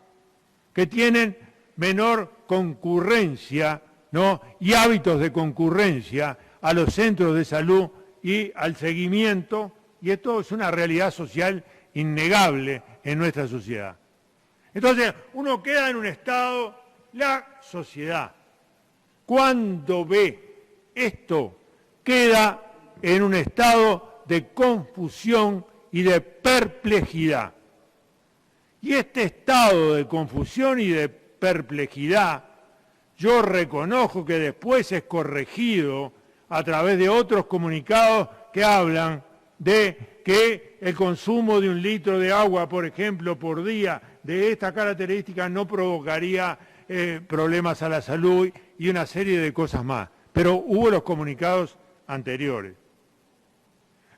que tienen menor concurrencia, ¿no? Y hábitos de concurrencia a los centros de salud y al seguimiento, y esto es una realidad social innegable en nuestra sociedad. Entonces, uno queda en un estado, la sociedad, cuando ve esto, queda en un estado de confusión y de perplejidad. Y este estado de confusión y de perplejidad, yo reconozco que después es corregido a través de otros comunicados que hablan de que el consumo de 1 litro de agua, por ejemplo, por día, de esta característica no provocaría problemas a la salud y una serie de cosas más. Pero hubo los comunicados anteriores.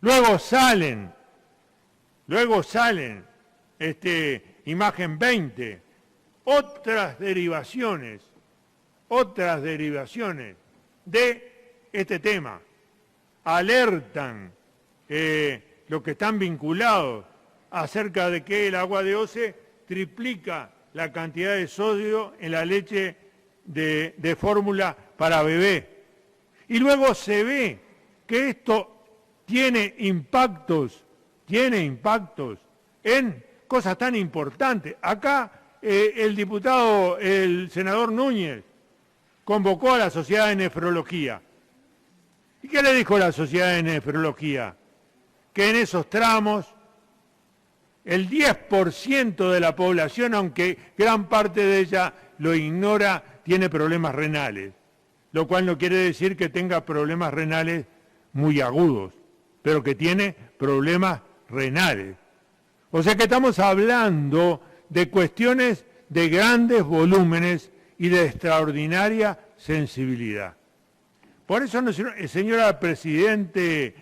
Luego salen, imagen 20, otras derivaciones de este tema. Alertan los que están vinculados acerca de que el agua de OCE triplica la cantidad de sodio en la leche de fórmula para bebé. Y luego se ve que esto tiene impactos en cosas tan importantes. Acá el senador Núñez convocó a la Sociedad de Nefrología. ¿Y qué le dijo la Sociedad de Nefrología? Que en esos tramos el 10% de la población, aunque gran parte de ella lo ignora, tiene problemas renales, lo cual no quiere decir que tenga problemas renales muy agudos, pero que tiene problemas renales. O sea que estamos hablando de cuestiones de grandes volúmenes y de extraordinaria sensibilidad. Por eso, señora Presidente,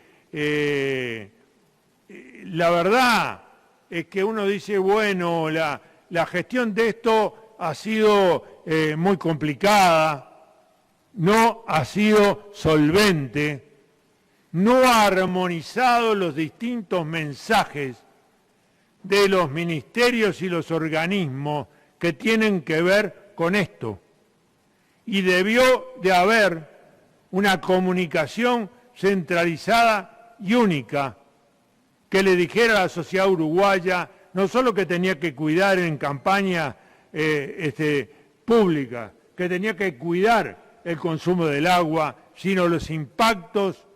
la verdad es que uno dice, bueno, la gestión de esto ha sido muy complicada, no ha sido solvente, no ha armonizado los distintos mensajes de los ministerios y los organismos que tienen que ver con esto. Y debió de haber una comunicación centralizada y única que le dijera a la sociedad uruguaya no solo que tenía que cuidar en campaña pública, que tenía que cuidar el consumo del agua, sino los impactos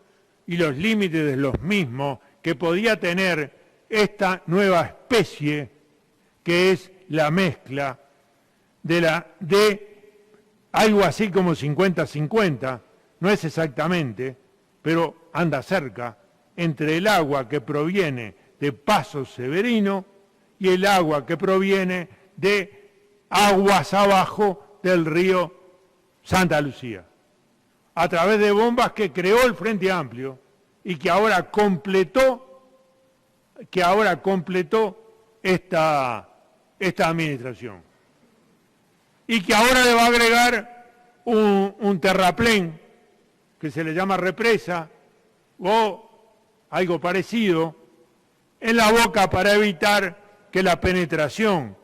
y los límites de los mismos que podía tener esta nueva especie que es la mezcla de algo así como 50-50, no es exactamente, pero anda cerca, entre el agua que proviene de Paso Severino y el agua que proviene de aguas abajo del río Santa Lucía, a través de bombas que creó el Frente Amplio y que ahora completó esta administración. Y que ahora le va a agregar un terraplén que se le llama represa o algo parecido en la boca para evitar que la penetración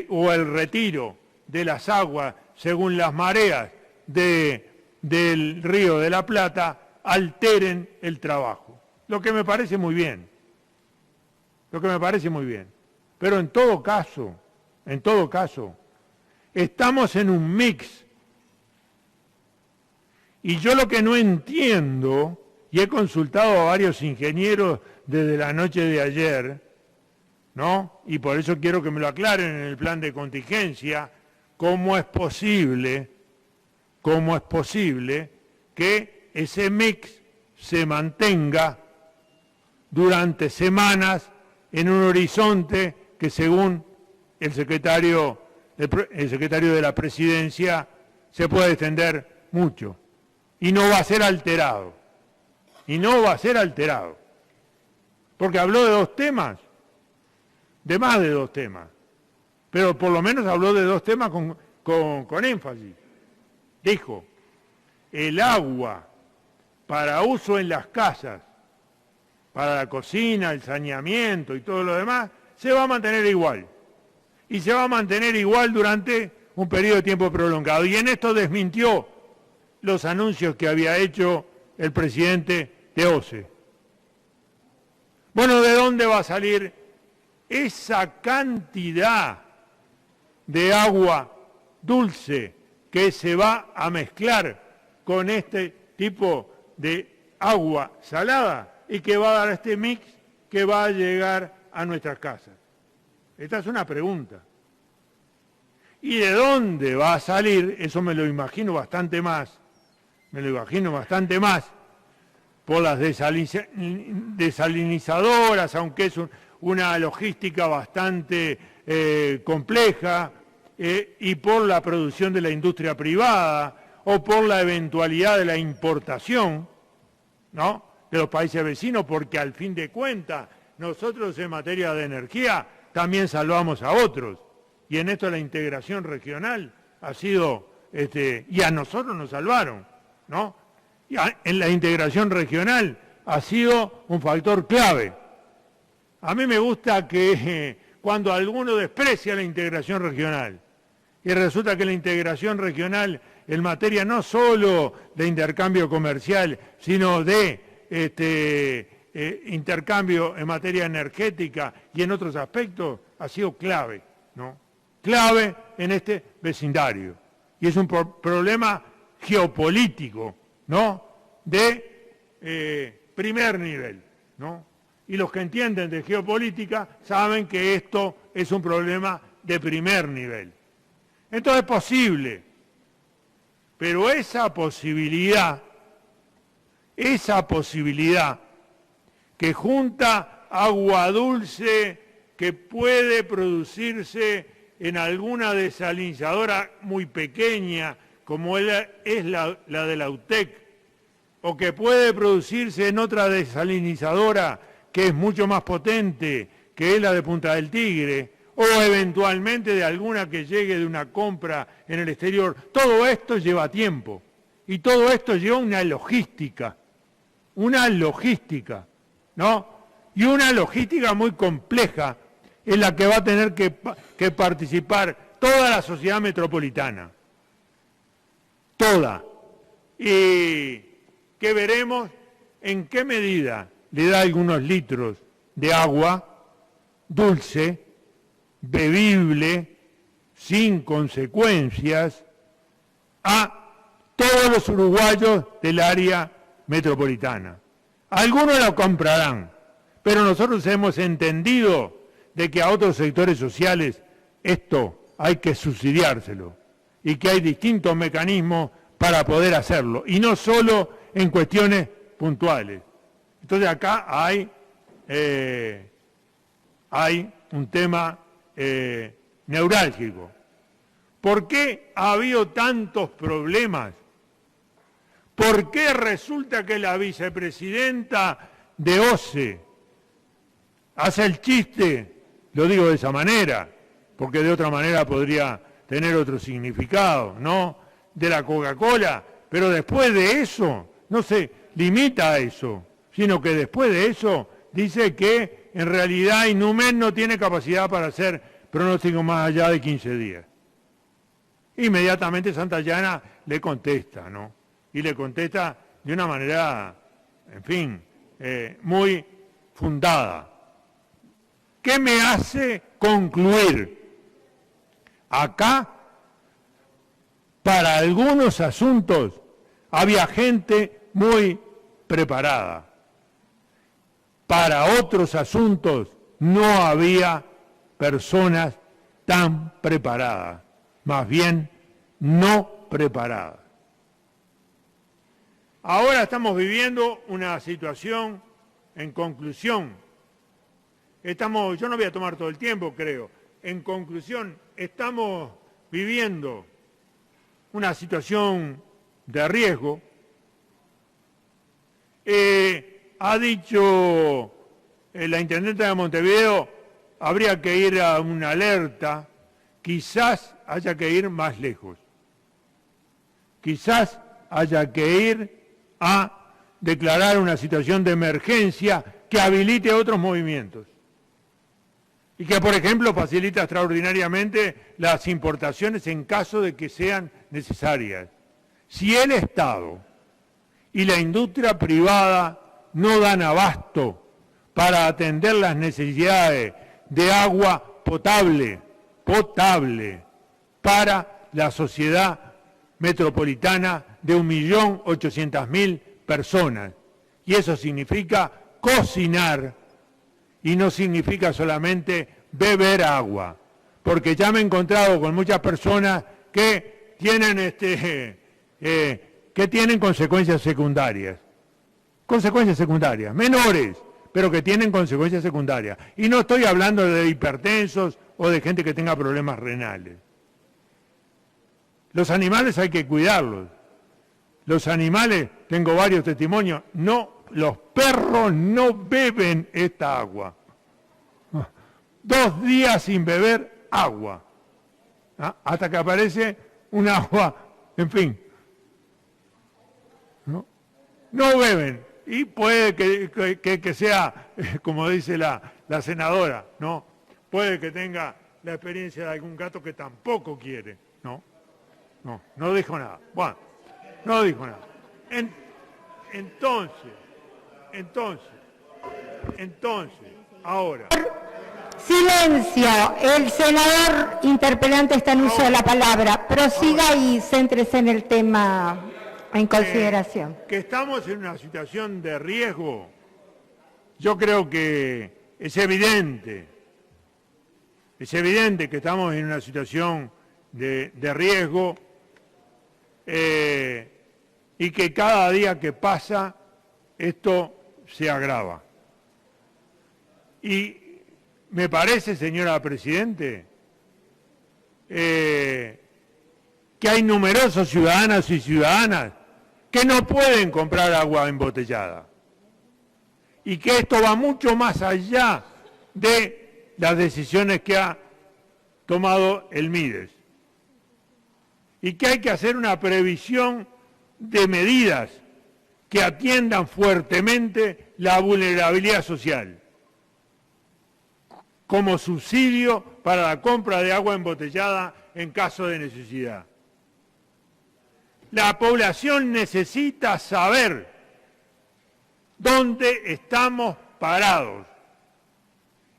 o el retiro de las aguas según las mareas del Río de la Plata alteren el trabajo. Lo que me parece muy bien. Pero en todo caso, estamos en un mix. Y yo lo que no entiendo, y he consultado a varios ingenieros desde la noche de ayer, ¿no? Y por eso quiero que me lo aclaren en el plan de contingencia, cómo es posible que ese mix se mantenga durante semanas en un horizonte que según el secretario de la Presidencia se puede extender mucho y no va a ser alterado. Porque habló de dos temas, de más de dos temas, pero por lo menos habló de dos temas con énfasis. Dijo, el agua para uso en las casas, para la cocina, el saneamiento y todo lo demás, se va a mantener igual. Y se va a mantener igual durante un periodo de tiempo prolongado. Y en esto desmintió los anuncios que había hecho el presidente de OCE. Bueno, ¿de dónde va a salir esa cantidad de agua dulce que se va a mezclar con este tipo de agua salada y que va a dar este mix que va a llegar a nuestras casas? Esta es una pregunta. ¿Y de dónde va a salir? Eso me lo imagino bastante más. Por las desalinizadoras, aunque es una logística bastante compleja, y por la producción de la industria privada, o por la eventualidad de la importación, ¿no?, de los países vecinos, porque al fin de cuentas nosotros en materia de energía también salvamos a otros, y en esto la integración regional ha sido, y a nosotros nos salvaron, ¿no? Y en la integración regional ha sido un factor clave. A mí me gusta que cuando alguno desprecia la integración regional, y resulta que la integración regional en materia no solo de intercambio comercial, sino de intercambio en materia energética y en otros aspectos, ha sido clave, ¿no? Clave en este vecindario. Y es un problema geopolítico, ¿no?, de primer nivel, ¿no? Y los que entienden de geopolítica saben que esto es un problema de primer nivel. Entonces es posible, pero esa posibilidad que junta agua dulce que puede producirse en alguna desalinizadora muy pequeña, como es la de la UTEC, o que puede producirse en otra desalinizadora que es mucho más potente, que es la de Punta del Tigre, o eventualmente de alguna que llegue de una compra en el exterior. Todo esto lleva tiempo, y todo esto lleva una logística, ¿no? Y una logística muy compleja en la que va a tener que participar toda la sociedad metropolitana, toda, y que veremos en qué medida le da algunos litros de agua dulce, bebible, sin consecuencias, a todos los uruguayos del área metropolitana. Algunos lo comprarán, pero nosotros hemos entendido de que a otros sectores sociales esto hay que subsidiárselo y que hay distintos mecanismos para poder hacerlo, y no solo en cuestiones puntuales. Entonces acá hay un tema neurálgico. ¿Por qué ha habido tantos problemas? ¿Por qué resulta que la vicepresidenta de OCE hace el chiste, lo digo de esa manera, porque de otra manera podría tener otro significado, ¿no?, de la Coca-Cola, pero después de eso no se limita a eso, sino que después de eso dice que en realidad Inhumen no tiene capacidad para hacer pronóstico más allá de 15 días. Inmediatamente Santayana le contesta, ¿no? Y le contesta de una manera, en fin, muy fundada. ¿Qué me hace concluir? Acá, para algunos asuntos, había gente muy preparada. Para otros asuntos no había personas tan preparadas, más bien no preparadas. Ahora estamos viviendo una situación, en conclusión, yo no voy a tomar todo el tiempo, creo, en conclusión, estamos viviendo una situación de riesgo. Ha dicho la intendente de Montevideo, habría que ir a una alerta, quizás haya que ir más lejos. Quizás haya que ir a declarar una situación de emergencia que habilite otros movimientos y que, por ejemplo, facilita extraordinariamente las importaciones en caso de que sean necesarias. Si el Estado y la industria privada no dan abasto para atender las necesidades de agua potable para la sociedad metropolitana de 1.800.000 personas. Y eso significa cocinar y no significa solamente beber agua, porque ya me he encontrado con muchas personas que tienen consecuencias secundarias, menores, pero que tienen consecuencias secundarias. Y no estoy hablando de hipertensos o de gente que tenga problemas renales. Los animales hay que cuidarlos. Los animales, tengo varios testimonios, los perros no beben esta agua. 2 días sin beber agua, hasta que aparece un agua, en fin. No beben, y puede que sea, como dice la senadora, ¿no? Puede que tenga la experiencia de algún gato que tampoco quiere, ¿no? No dijo nada. Bueno, no dijo nada. Entonces, ahora, Silencio. El senador interpelante está en uso de la palabra. Prosiga y céntrese en el tema en consideración. Que estamos en una situación de riesgo, yo creo que es evidente que estamos en una situación de riesgo y que cada día que pasa esto se agrava. Y me parece, señora Presidente, que hay numerosos ciudadanos y ciudadanas que no pueden comprar agua embotellada y que esto va mucho más allá de las decisiones que ha tomado el MIDES y que hay que hacer una previsión de medidas que atiendan fuertemente la vulnerabilidad social, como subsidio para la compra de agua embotellada en caso de necesidad. La población necesita saber dónde estamos parados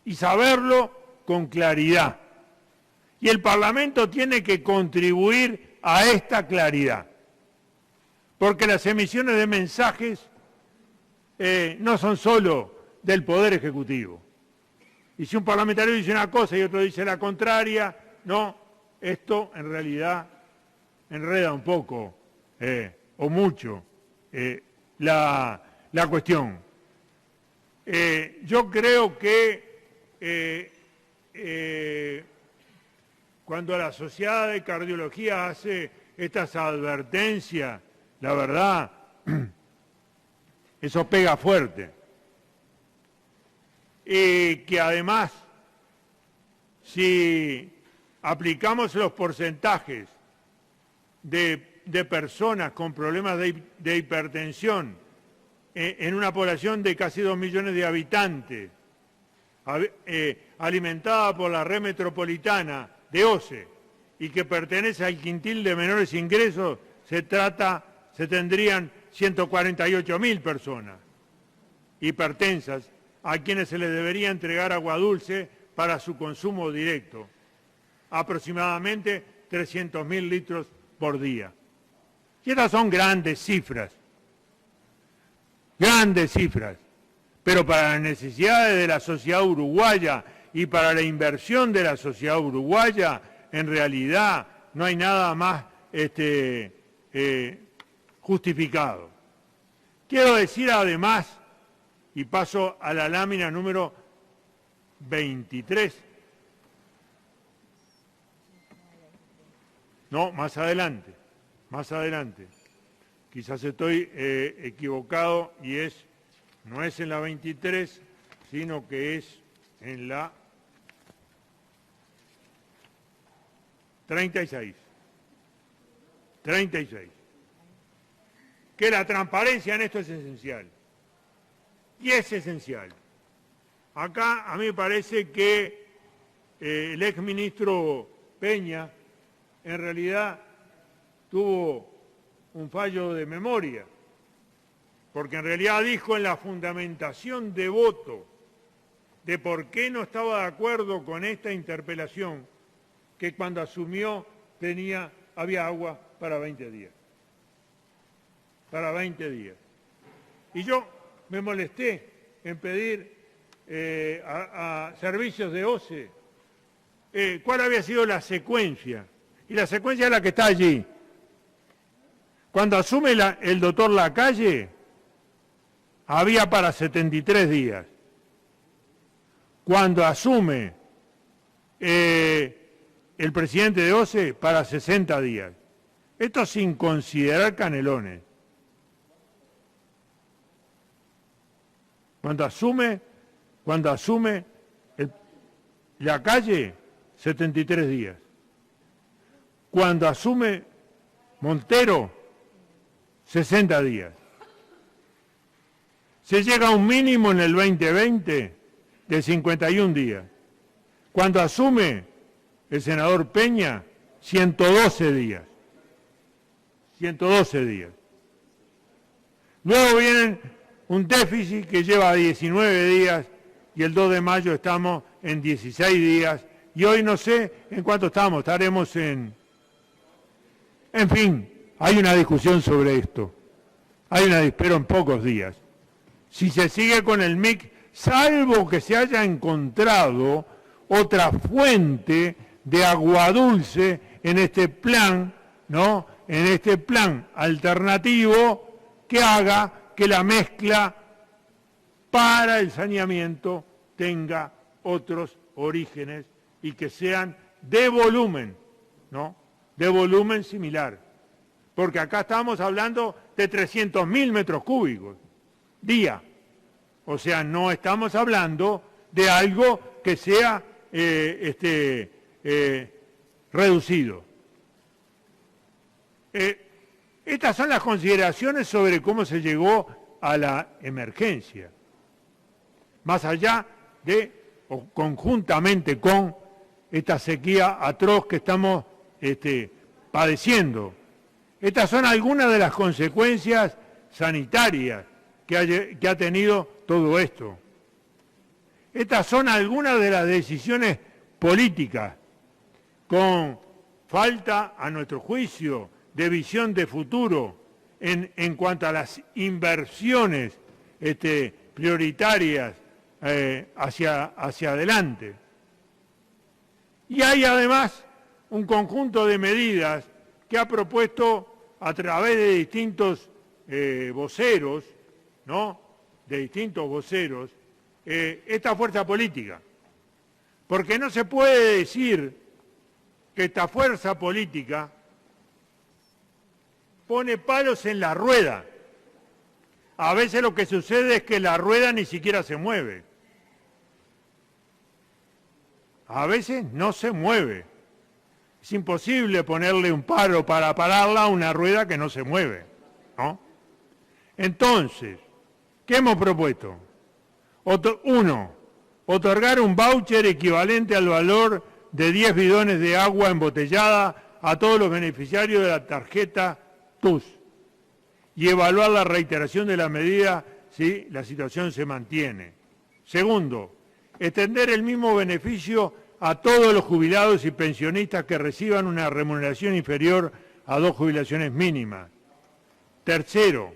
y saberlo con claridad. Y el Parlamento tiene que contribuir a esta claridad, porque las emisiones de mensajes no son solo del Poder Ejecutivo. Y si un parlamentario dice una cosa y otro dice la contraria, no, esto en realidad enreda un poco o mucho la cuestión. Yo creo que cuando la Sociedad de Cardiología hace estas advertencias, la verdad, eso pega fuerte. Que además, si aplicamos los porcentajes de personas con problemas de hipertensión en una población de casi 2 millones de habitantes, alimentada por la red metropolitana de OCE y que pertenece al quintil de menores ingresos, se tendrían 148.000 personas hipertensas a quienes se les debería entregar agua dulce para su consumo directo, aproximadamente 300.000 litros por día. Y estas son grandes cifras, pero para las necesidades de la sociedad uruguaya y para la inversión de la sociedad uruguaya, en realidad no hay nada más justificado. Quiero decir además, y paso a la lámina número 23. No, más adelante. Quizás estoy equivocado y no es en la 23, sino que es en la 36. Que la transparencia en esto es esencial. Y es esencial. Acá a mí me parece que el exministro Peña en realidad tuvo un fallo de memoria, porque en realidad dijo en la fundamentación de voto de por qué no estaba de acuerdo con esta interpelación, que cuando asumió había agua para 20 días. Para 20 días. Y yo me molesté en pedir a servicios de OCE cuál había sido la secuencia. Y la secuencia es la que está allí. Cuando asume el doctor Lacalle, había para 73 días. Cuando asume el presidente de OCE, para 60 días. Esto sin considerar Canelones. Cuando asume Lacalle, 73 días. Cuando asume Montero, 60 días. Se llega a un mínimo en el 2020 de 51 días. Cuando asume el senador Peña, 112 días. 112 días. Luego vienen un déficit que lleva 19 días y el 2 de mayo estamos en 16 días, y hoy no sé en cuánto estamos, estaremos en... En fin, hay una discusión sobre esto, pero en pocos días. Si se sigue con el MIC, salvo que se haya encontrado otra fuente de agua dulce en este plan, ¿no? En este plan alternativo que haga que la mezcla para el saneamiento tenga otros orígenes y que sean de volumen, ¿no? De volumen similar. Porque acá estamos hablando de 300.000 metros cúbicos día. O sea, no estamos hablando de algo que sea reducido. Estas son las consideraciones sobre cómo se llegó a la emergencia. Más allá de, o conjuntamente con, esta sequía atroz que estamos padeciendo. Estas son algunas de las consecuencias sanitarias que ha tenido todo esto. Estas son algunas de las decisiones políticas con falta, a nuestro juicio, de visión de futuro en cuanto a las inversiones prioritarias hacia adelante. Y hay además un conjunto de medidas que ha propuesto a través de distintos voceros, ¿no? De distintos voceros, esta fuerza política. Porque no se puede decir que esta fuerza política pone palos en la rueda. A veces lo que sucede es que la rueda ni siquiera se mueve. A veces no se mueve. Es imposible ponerle un palo para pararla a una rueda que no se mueve, ¿no? Entonces, ¿qué hemos propuesto? Uno, otorgar un voucher equivalente al valor de 10 bidones de agua embotellada a todos los beneficiarios de la tarjeta TUS y evaluar la reiteración de la medida si la situación se mantiene. Segundo, extender el mismo beneficio a todos los jubilados y pensionistas que reciban una remuneración inferior a 2 jubilaciones mínimas. Tercero,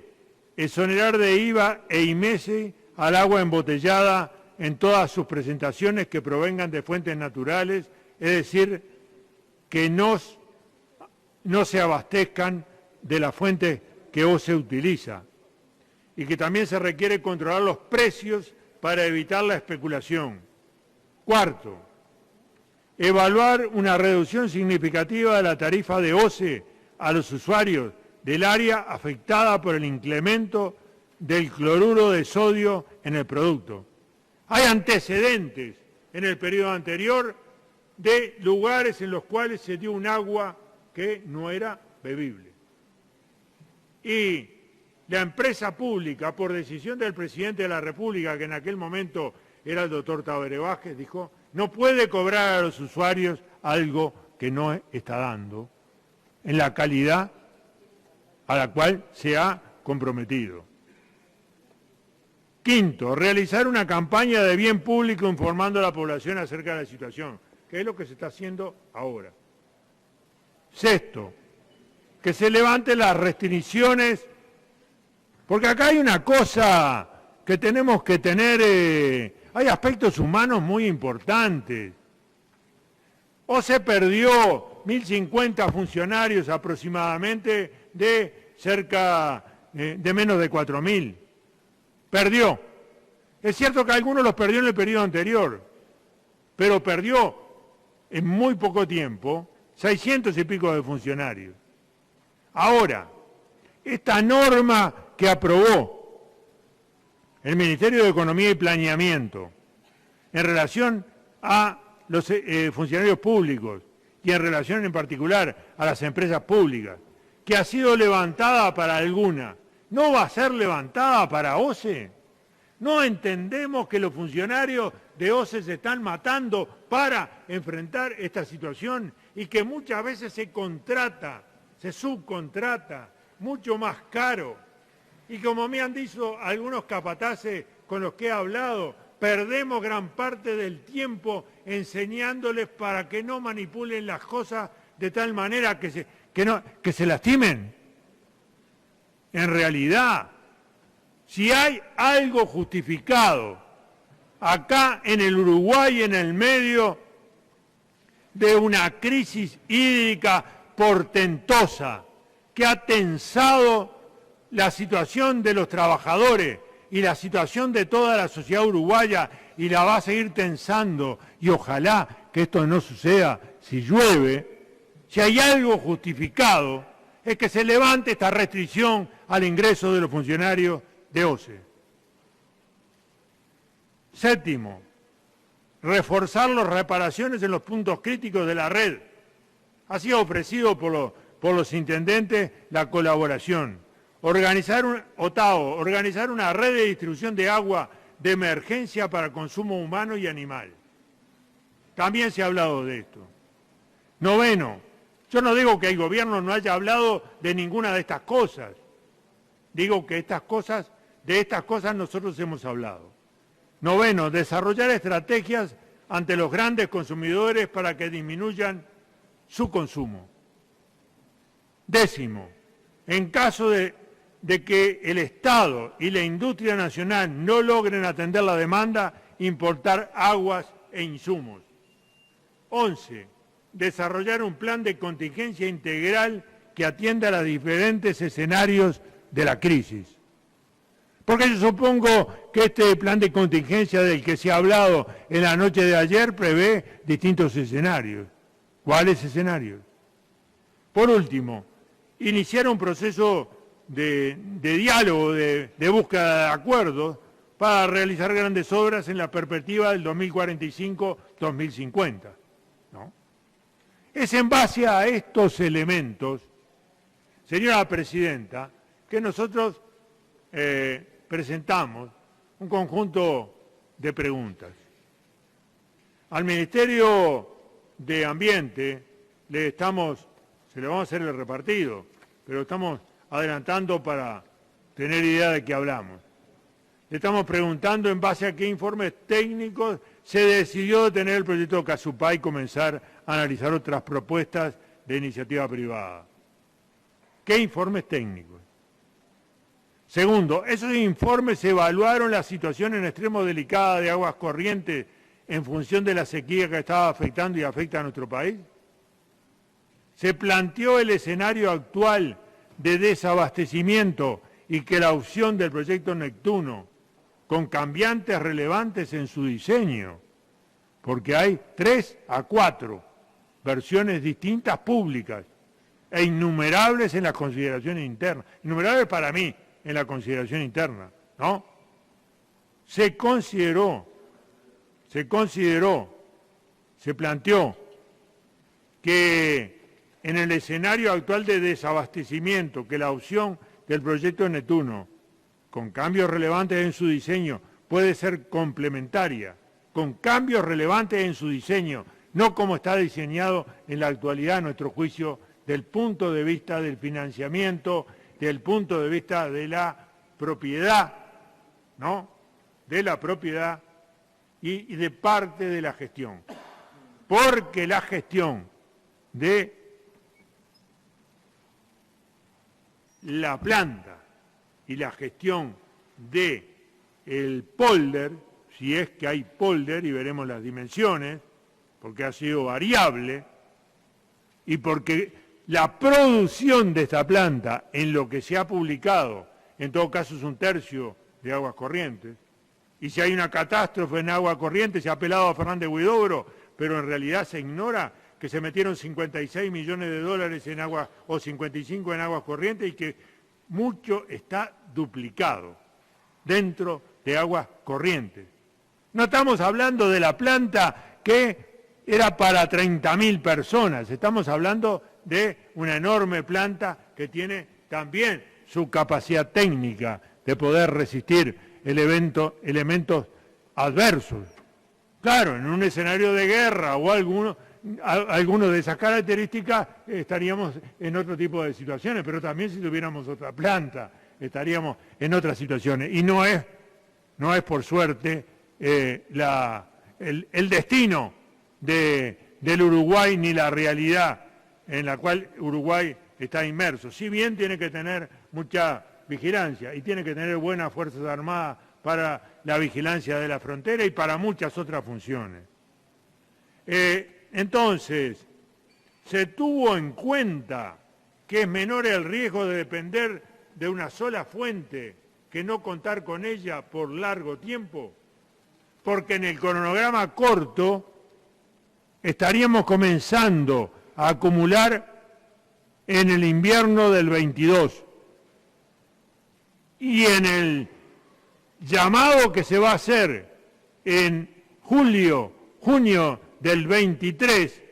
exonerar de IVA e IMESE al agua embotellada en todas sus presentaciones que provengan de fuentes naturales, es decir, que no se abastezcan de la fuente que OCE utiliza, y que también se requiere controlar los precios para evitar la especulación. Cuarto, evaluar una reducción significativa de la tarifa de OCE a los usuarios del área afectada por el incremento del cloruro de sodio en el producto. Hay antecedentes en el periodo anterior de lugares en los cuales se dio un agua que no era bebible. Y la empresa pública, por decisión del presidente de la República, que en aquel momento era el doctor Tabaré Vázquez, dijo, no puede cobrar a los usuarios algo que no está dando en la calidad a la cual se ha comprometido. Quinto, realizar una campaña de bien público informando a la población acerca de la situación, que es lo que se está haciendo ahora. Sexto, que se levanten las restricciones, porque acá hay una cosa que tenemos que tener, hay aspectos humanos muy importantes. O se perdió 1.050 funcionarios aproximadamente de cerca de menos de 4.000. Perdió. Es cierto que algunos los perdió en el periodo anterior, pero perdió en muy poco tiempo 600 y pico de funcionarios. Ahora, esta norma que aprobó el Ministerio de Economía y Planeamiento en relación a los funcionarios públicos y en relación en particular a las empresas públicas, que ha sido levantada para alguna, ¿no va a ser levantada para OCE? ¿No entendemos que los funcionarios de OCE se están matando para enfrentar esta situación y que muchas veces se contrata, se subcontrata, mucho más caro? Y como me han dicho algunos capataces con los que he hablado, perdemos gran parte del tiempo enseñándoles para que no manipulen las cosas de tal manera que se lastimen. En realidad, si hay algo justificado acá en el Uruguay, en el medio de una crisis hídrica portentosa que ha tensado la situación de los trabajadores y la situación de toda la sociedad uruguaya y la va a seguir tensando, y ojalá que esto no suceda si llueve, si hay algo justificado, es que se levante esta restricción al ingreso de los funcionarios de OCE. Séptimo, reforzar las reparaciones en los puntos críticos de la red. Ha sido ofrecido por los intendentes la colaboración. Organizar una red de distribución de agua de emergencia para consumo humano y animal. También se ha hablado de esto. Noveno, yo no digo que el gobierno no haya hablado de ninguna de estas cosas. Digo que de estas cosas nosotros hemos hablado. Noveno, desarrollar estrategias ante los grandes consumidores para que disminuyan su consumo. Décimo, en caso de que el Estado y la industria nacional no logren atender la demanda, importar aguas e insumos. 11. Desarrollar un plan de contingencia integral que atienda a los diferentes escenarios de la crisis. Porque yo supongo que este plan de contingencia del que se ha hablado en la noche de ayer prevé distintos escenarios. ¿Cuáles escenarios? Por último, iniciar un proceso de diálogo, de búsqueda de acuerdos para realizar grandes obras en la perspectiva del 2045-2050. ¿No? Es en base a estos elementos, señora Presidenta, que nosotros presentamos un conjunto de preguntas. Al Ministerio de Ambiente se le vamos a hacer el repartido, pero estamos adelantando para tener idea de qué hablamos. Le estamos preguntando en base a qué informes técnicos se decidió detener el proyecto de Casupá y comenzar a analizar otras propuestas de iniciativa privada. ¿Qué informes técnicos? Segundo, ¿esos informes evaluaron la situación en extremo delicada de aguas corrientes en función de la sequía que estaba afectando y afecta a nuestro país? ¿Se planteó el escenario actual de desabastecimiento y que la opción del proyecto Neptuno, con cambiantes relevantes en su diseño, porque hay 3 a 4 versiones distintas públicas e innumerables en las consideraciones internas, innumerables para mí en la consideración interna, ¿no? Se planteó que en el escenario actual de desabastecimiento, que la opción del proyecto Neptuno, con cambios relevantes en su diseño, puede ser complementaria, con cambios relevantes en su diseño, no como está diseñado en la actualidad, a nuestro juicio, del punto de vista del financiamiento, del punto de vista de la propiedad, ¿no? De la propiedad y de parte de la gestión. Porque la gestión de la planta y la gestión del polder, si es que hay polder, y veremos las dimensiones, porque ha sido variable, y porque la producción de esta planta, en lo que se ha publicado, en todo caso es 1/3 de aguas corrientes, y si hay una catástrofe en agua corriente, se ha apelado a Fernández Huidobro, pero en realidad se ignora que se metieron 56 millones de dólares en agua, o 55 en aguas corrientes, y que mucho está duplicado dentro de aguas corrientes. No estamos hablando de la planta que era para 30.000 personas, estamos hablando de una enorme planta que tiene también su capacidad técnica de poder resistir elementos adversos. Claro, en un escenario de guerra o alguno de esas características estaríamos en otro tipo de situaciones, pero también si tuviéramos otra planta estaríamos en otras situaciones. Y no es por suerte el destino del Uruguay ni la realidad en la cual Uruguay está inmerso. Si bien tiene que tener mucha vigilancia y tiene que tener buenas Fuerzas Armadas para la vigilancia de la frontera y para muchas otras funciones. Entonces, se tuvo en cuenta que es menor el riesgo de depender de una sola fuente que no contar con ella por largo tiempo, porque en el cronograma corto estaríamos comenzando a acumular en el invierno del 22 y en el llamado que se va a hacer en junio del 23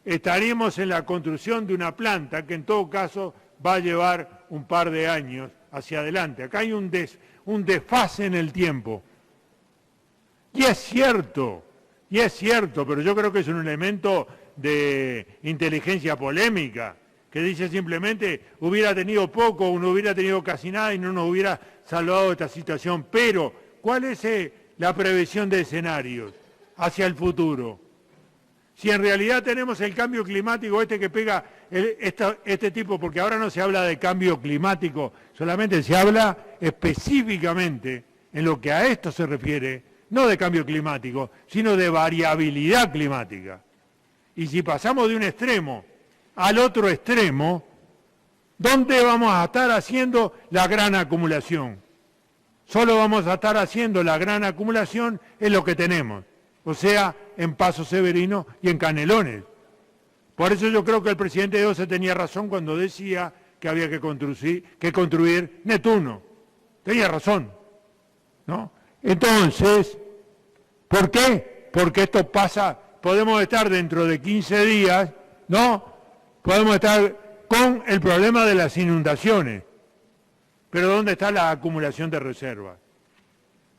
estaríamos en la construcción de una planta que en todo caso va a llevar un par de años hacia adelante. Acá hay un desfase en el tiempo. Y es cierto, pero yo creo que es un elemento de inteligencia polémica, que dice simplemente hubiera tenido poco o no hubiera tenido casi nada y no nos hubiera salvado de esta situación. Pero, ¿cuál es la previsión de escenarios hacia el futuro? Si en realidad tenemos el cambio climático que pega este tipo, porque ahora no se habla de cambio climático, solamente se habla específicamente en lo que a esto se refiere, no de cambio climático, sino de variabilidad climática. Y si pasamos de un extremo al otro extremo, ¿dónde vamos a estar haciendo la gran acumulación? Solo vamos a estar haciendo la gran acumulación en lo que tenemos, o sea, en Paso Severino y en Canelones. Por eso yo creo que el presidente Eose tenía razón cuando decía que había que construir Neptuno. Tenía razón, ¿no? Entonces, ¿por qué? Porque esto pasa, podemos estar dentro de 15 días, ¿no? Podemos estar con el problema de las inundaciones. Pero ¿dónde está la acumulación de reservas?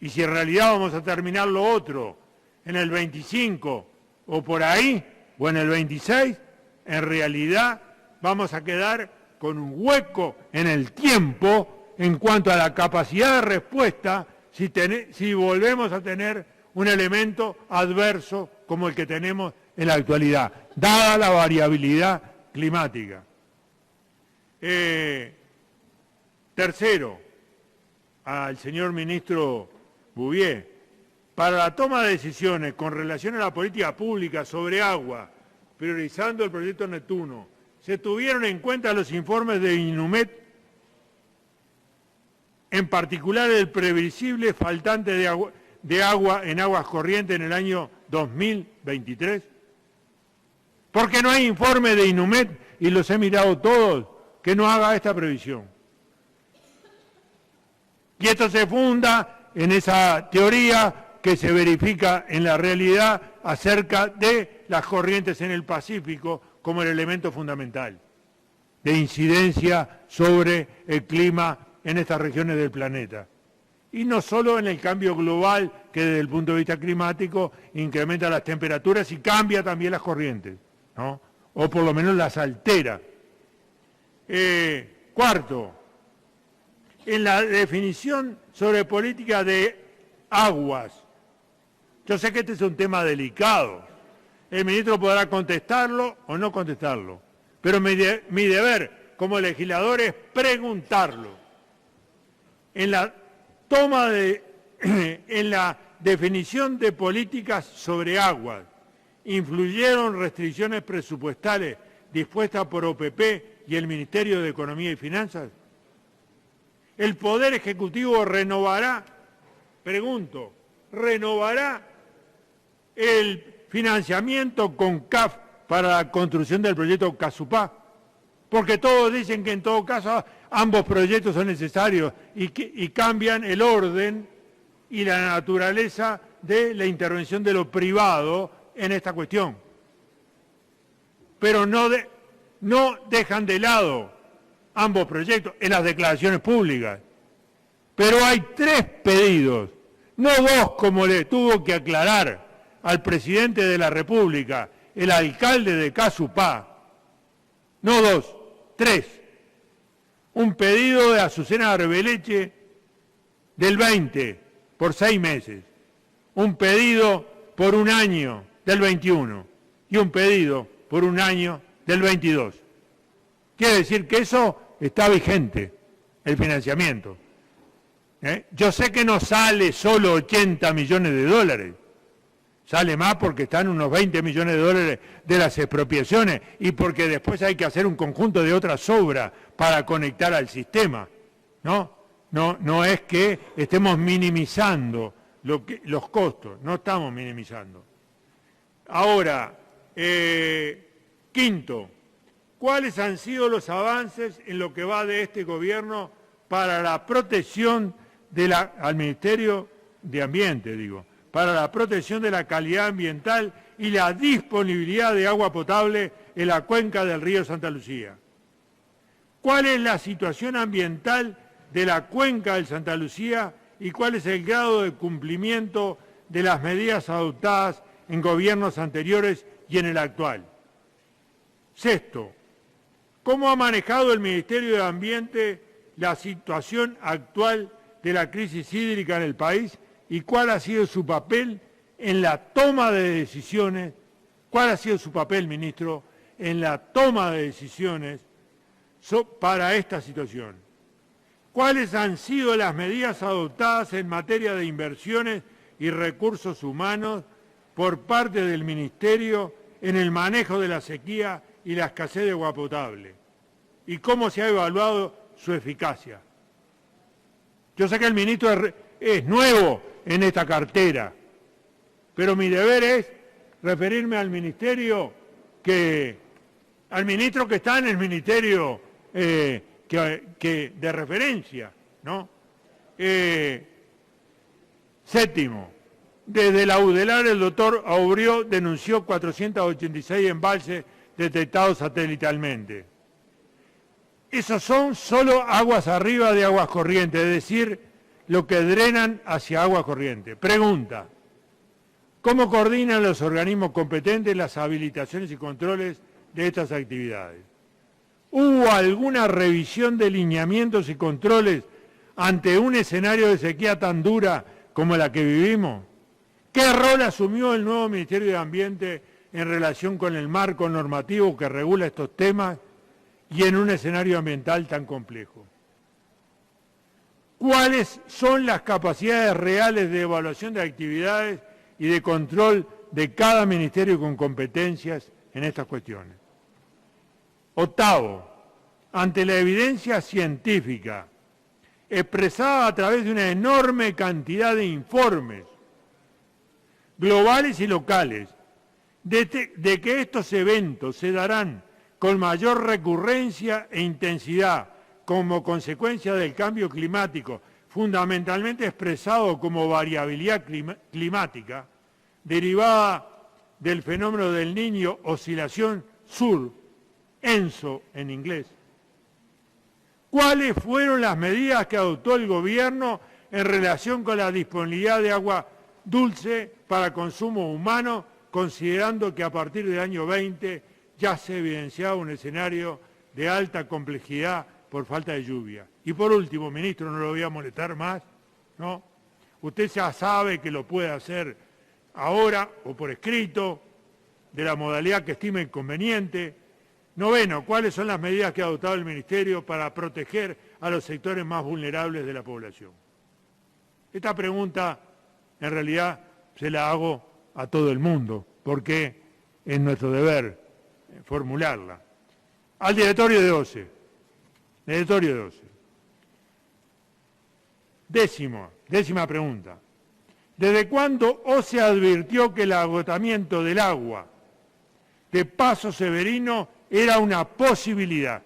Y si en realidad vamos a terminar lo otro en el 25 o por ahí, o en el 26, en realidad vamos a quedar con un hueco en el tiempo en cuanto a la capacidad de respuesta si volvemos a tener un elemento adverso como el que tenemos en la actualidad, dada la variabilidad climática. Tercero, al señor ministro Bouvier, para la toma de decisiones con relación a la política pública sobre agua, priorizando el proyecto Neptuno, se tuvieron en cuenta los informes de INUMED, en particular el previsible faltante de agua en aguas corrientes en el año 2023. Porque no hay informe de INUMED, y los he mirado todos, que no haga esta previsión. Y esto se funda en esa teoría que se verifica en la realidad acerca de las corrientes en el Pacífico como el elemento fundamental de incidencia sobre el clima en estas regiones del planeta. Y no solo en el cambio global, que desde el punto de vista climático incrementa las temperaturas y cambia también las corrientes, ¿no? O por lo menos las altera. Cuarto, en la definición sobre política de aguas. Yo sé que este es un tema delicado. El ministro podrá contestarlo o no contestarlo, pero mi deber como legislador es preguntarlo. En la definición de políticas sobre aguas, ¿influyeron restricciones presupuestales dispuestas por OPP y el Ministerio de Economía y Finanzas? ¿El Poder Ejecutivo renovará, pregunto, renovará el financiamiento con CAF para la construcción del proyecto Casupá? Porque todos dicen que en todo caso ambos proyectos son necesarios y cambian el orden y la naturaleza de la intervención de lo privado en esta cuestión. Pero no dejan de lado ambos proyectos en las declaraciones públicas. Pero hay 3 pedidos, no 2 como le tuvo que aclarar al presidente de la República, el alcalde de Casupá. No 2, 3. Un pedido de Azucena Arbeleche del 20 por 6 meses. un pedido por un año del 21 y un pedido por un año del 22. Quiere decir que eso está vigente, el financiamiento. Yo sé que no sale solo 80 millones de dólares, sale más porque están unos 20 millones de dólares de las expropiaciones y porque después hay que hacer un conjunto de otras obras para conectar al sistema, ¿no? No es que estemos minimizando los costos, no estamos minimizando. Ahora, quinto, ¿cuáles han sido los avances en lo que va de este gobierno para la protección al Ministerio de Ambiente, para la protección de la calidad ambiental y la disponibilidad de agua potable en la cuenca del río Santa Lucía? ¿Cuál es la situación ambiental de la cuenca del Santa Lucía y cuál es el grado de cumplimiento de las medidas adoptadas en gobiernos anteriores y en el actual? Sexto, ¿cómo ha manejado el Ministerio de Ambiente la situación actual de la crisis hídrica en el país y cuál ha sido su papel en la toma de decisiones? ¿Cuál ha sido su papel, ministro, en la toma de decisiones para esta situación? ¿Cuáles han sido las medidas adoptadas en materia de inversiones y recursos humanos por parte del Ministerio en el manejo de la sequía y la escasez de agua potable? ¿Y cómo se ha evaluado su eficacia? Yo sé que el ministro es nuevo en esta cartera, pero mi deber es referirme al ministerio al ministro que está en el ministerio de referencia, ¿no? Séptimo, desde la UDELAR el doctor Aubrió denunció 486 embalses detectados satelitalmente. Esos son solo aguas arriba de aguas corrientes, es decir, lo que drenan hacia aguas corrientes. Pregunta, ¿cómo coordinan los organismos competentes las habilitaciones y controles de estas actividades? ¿Hubo alguna revisión de lineamientos y controles ante un escenario de sequía tan dura como la que vivimos? ¿Qué rol asumió el nuevo Ministerio de Ambiente en relación con el marco normativo que regula estos temas y en un escenario ambiental tan complejo? ¿Cuáles son las capacidades reales de evaluación de actividades y de control de cada ministerio con competencias en estas cuestiones? Octavo, ante la evidencia científica expresada a través de una enorme cantidad de informes globales y locales, de que estos eventos se darán con mayor recurrencia e intensidad como consecuencia del cambio climático, fundamentalmente expresado como variabilidad climática, derivada del fenómeno del Niño, oscilación sur, ENSO en inglés. ¿Cuáles fueron las medidas que adoptó el gobierno en relación con la disponibilidad de agua dulce para consumo humano, considerando que a partir del año 20 ya se evidenciaba un escenario de alta complejidad por falta de lluvia? Y por último, ministro, no lo voy a molestar más, ¿no? Usted ya sabe que lo puede hacer ahora o por escrito, de la modalidad que estime conveniente. Noveno, ¿cuáles son las medidas que ha adoptado el Ministerio para proteger a los sectores más vulnerables de la población? Esta pregunta, en realidad, se la hago a todo el mundo, porque es nuestro deber formularla. Al directorio de OCE. Directorio de OCE. Décima pregunta. ¿Desde cuándo OCE advirtió que el agotamiento del agua de Paso Severino era una posibilidad?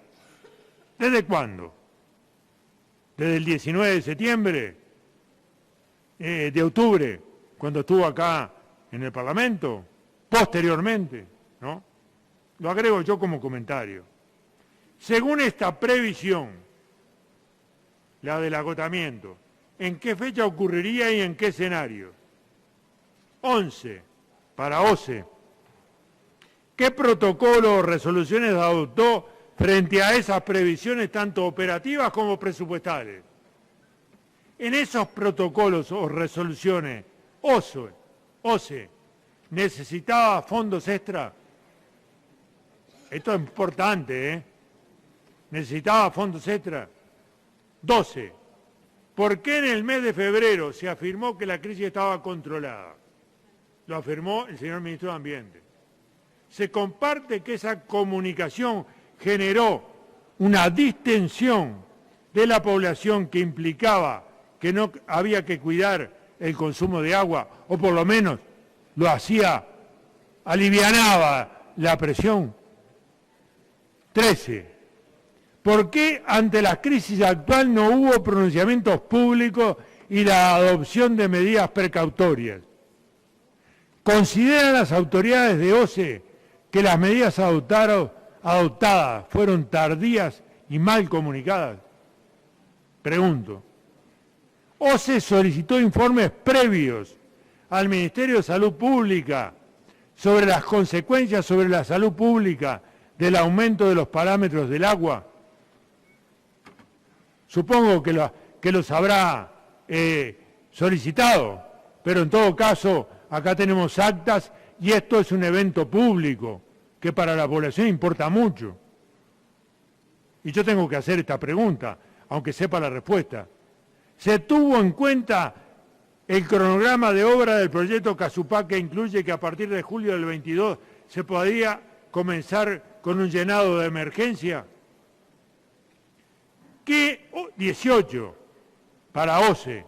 ¿Desde cuándo? ¿Desde el 19 de septiembre? ¿De octubre? Cuando estuvo acá en el Parlamento. Posteriormente, ¿no? Lo agrego yo como comentario. Según esta previsión, la del agotamiento, ¿en qué fecha ocurriría y en qué escenario? 11. Para OCE. ¿Qué protocolo o resoluciones adoptó frente a esas previsiones tanto operativas como presupuestales? En esos protocolos o resoluciones, OCE necesitaba fondos extra. Esto es importante, ¿eh? Necesitaba fondos extra. 12. ¿Por qué en el mes de febrero se afirmó que la crisis estaba controlada? Lo afirmó el señor Ministro de Ambiente. Se comparte que esa comunicación generó una distensión de la población que implicaba que no había que cuidar el consumo de agua, o por lo menos lo hacía, alivianaba la presión. 13. ¿Por qué ante la crisis actual no hubo pronunciamientos públicos y la adopción de medidas precautorias? ¿Consideran las autoridades de OCE que las medidas adoptadas fueron tardías y mal comunicadas? Pregunto. OCE solicitó informes previos al Ministerio de Salud Pública sobre las consecuencias sobre la salud pública del aumento de los parámetros del agua. Supongo que los habrá solicitado, pero en todo caso acá tenemos actas y esto es un evento público que para la población importa mucho. Y yo tengo que hacer esta pregunta, aunque sepa la respuesta. ¿Se tuvo en cuenta el cronograma de obra del proyecto Casupá, que incluye que a partir de julio del 22 se podría comenzar con un llenado de emergencia? ¿Qué 18 para OCE?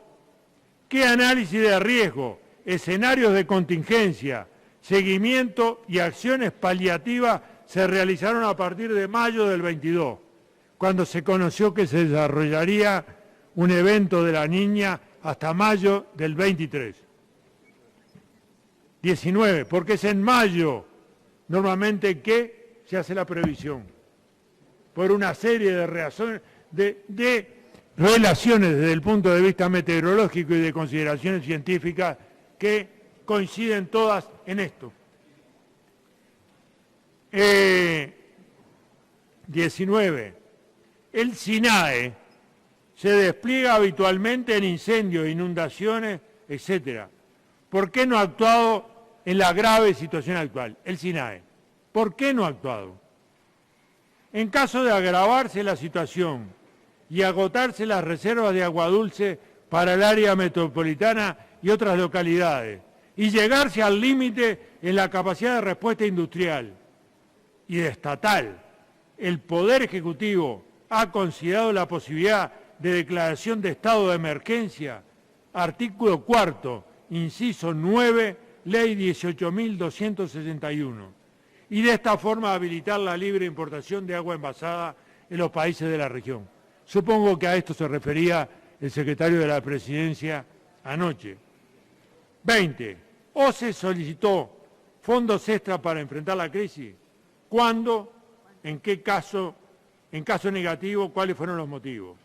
¿Qué análisis de riesgo, escenarios de contingencia, seguimiento y acciones paliativas se realizaron a partir de mayo del 22, cuando se conoció que se desarrollaría un evento de la Niña hasta mayo del 23? 19, porque es en mayo normalmente que se hace la previsión, por una serie de relaciones desde el punto de vista meteorológico y de consideraciones científicas que coinciden todas en esto. 19. El SINAE se despliega habitualmente en incendios, inundaciones, etc. ¿Por qué no ha actuado en la grave situación actual? El SINAE. ¿Por qué no ha actuado? En caso de agravarse la situación y agotarse las reservas de agua dulce para el área metropolitana y otras localidades, y llegarse al límite en la capacidad de respuesta industrial y estatal, el Poder Ejecutivo ha considerado la posibilidad de declaración de estado de emergencia, artículo 4, inciso 9, ley 18.261, y de esta forma habilitar la libre importación de agua envasada en los países de la región. Supongo que a esto se refería el secretario de la Presidencia anoche. 20. ¿OCE solicitó fondos extra para enfrentar la crisis? ¿Cuándo? ¿En qué caso? En caso negativo, ¿cuáles fueron los motivos?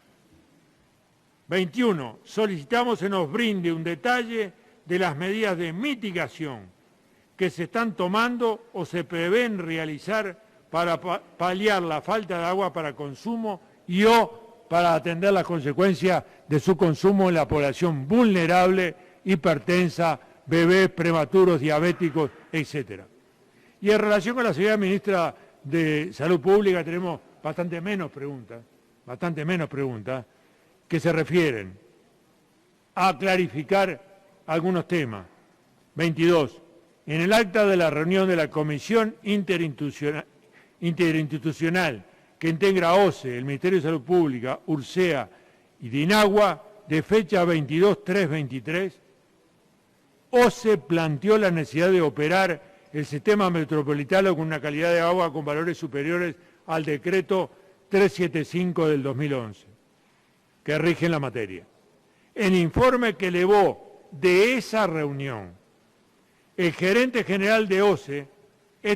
21. Solicitamos se nos brinde un detalle de las medidas de mitigación que se están tomando o se prevén realizar para paliar la falta de agua para consumo y o para atender las consecuencias de su consumo en la población vulnerable, hipertensa, bebés prematuros, diabéticos, etc. Y en relación con la señora ministra de Salud Pública tenemos bastante menos preguntas, que se refieren a clarificar algunos temas. 22. En el acta de la reunión de la Comisión Interinstitucional que integra OCE, el Ministerio de Salud Pública, URSEA y DINAGUA, de fecha 22/3/23, OCE planteó la necesidad de operar el sistema metropolitano con una calidad de agua con valores superiores al decreto 375 del 2011, que rige en la materia. En informe que elevó de esa reunión, el gerente general de OCE,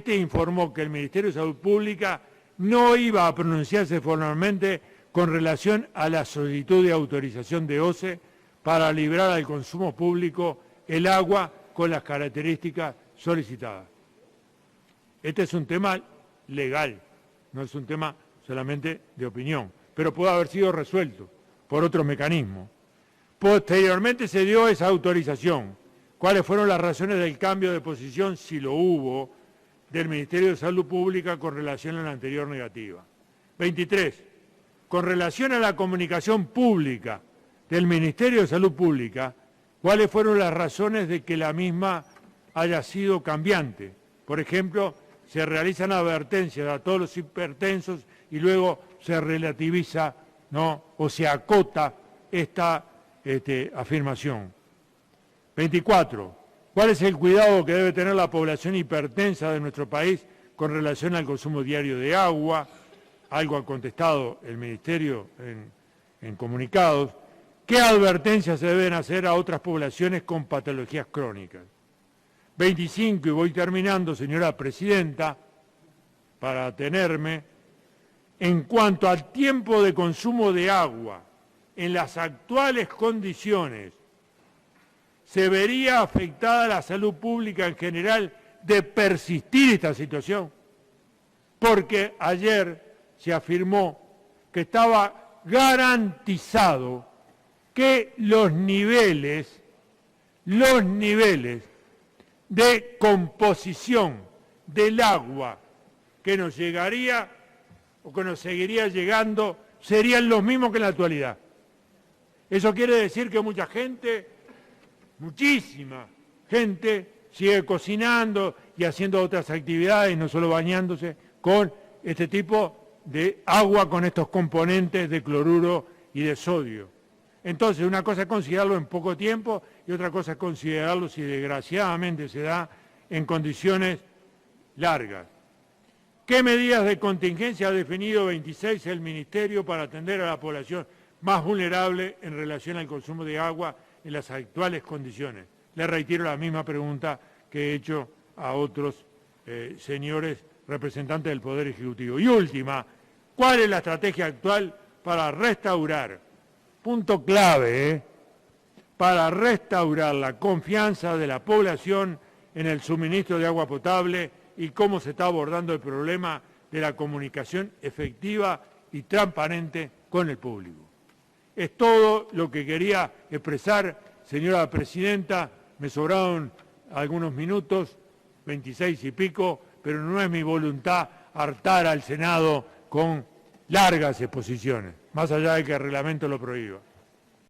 informó que el Ministerio de Salud Pública no iba a pronunciarse formalmente con relación a la solicitud de autorización de OCE para librar al consumo público el agua con las características solicitadas. Este es un tema legal, no es un tema solamente de opinión, pero puede haber sido resuelto por otro mecanismo. Posteriormente se dio esa autorización, ¿Cuáles fueron las razones del cambio de posición, si lo hubo, del Ministerio de Salud Pública con relación a la anterior negativa? 23. Con relación a la comunicación pública del Ministerio de Salud Pública, ¿cuáles fueron las razones de que la misma haya sido cambiante? Por ejemplo, se realizan advertencias a todos los hipertensos y luego se relativiza, ¿no?, o se acota esta afirmación. 24. ¿Cuál es el cuidado que debe tener la población hipertensa de nuestro país con relación al consumo diario de agua? Algo ha contestado el Ministerio en comunicados. ¿Qué advertencias se deben hacer a otras poblaciones con patologías crónicas? 25, y voy terminando, señora Presidenta, para atenerme, en cuanto al tiempo de consumo de agua, en las actuales condiciones, ¿se vería afectada la salud pública en general de persistir esta situación? Porque ayer se afirmó que estaba garantizado que los niveles de composición del agua que nos llegaría o que nos seguiría llegando serían los mismos que en la actualidad. Eso quiere decir que mucha gente, muchísima gente, sigue cocinando y haciendo otras actividades, no solo bañándose, con este tipo de agua con estos componentes de cloruro y de sodio. Entonces, una cosa es considerarlo en poco tiempo y otra cosa es considerarlo si desgraciadamente se da en condiciones largas. ¿Qué medidas de contingencia ha definido 26 el Ministerio para atender a la población más vulnerable en relación al consumo de agua en las actuales condiciones? Le reitero la misma pregunta que he hecho a otros señores representantes del Poder Ejecutivo. Y última, ¿cuál es la estrategia actual para restaurar, punto clave, para restaurar la confianza de la población en el suministro de agua potable y cómo se está abordando el problema de la comunicación efectiva y transparente con el público? Es todo lo que quería expresar, señora Presidenta. Me sobraron algunos minutos, 26 y pico, pero no es mi voluntad hartar al Senado con largas exposiciones, más allá de que el reglamento lo prohíba.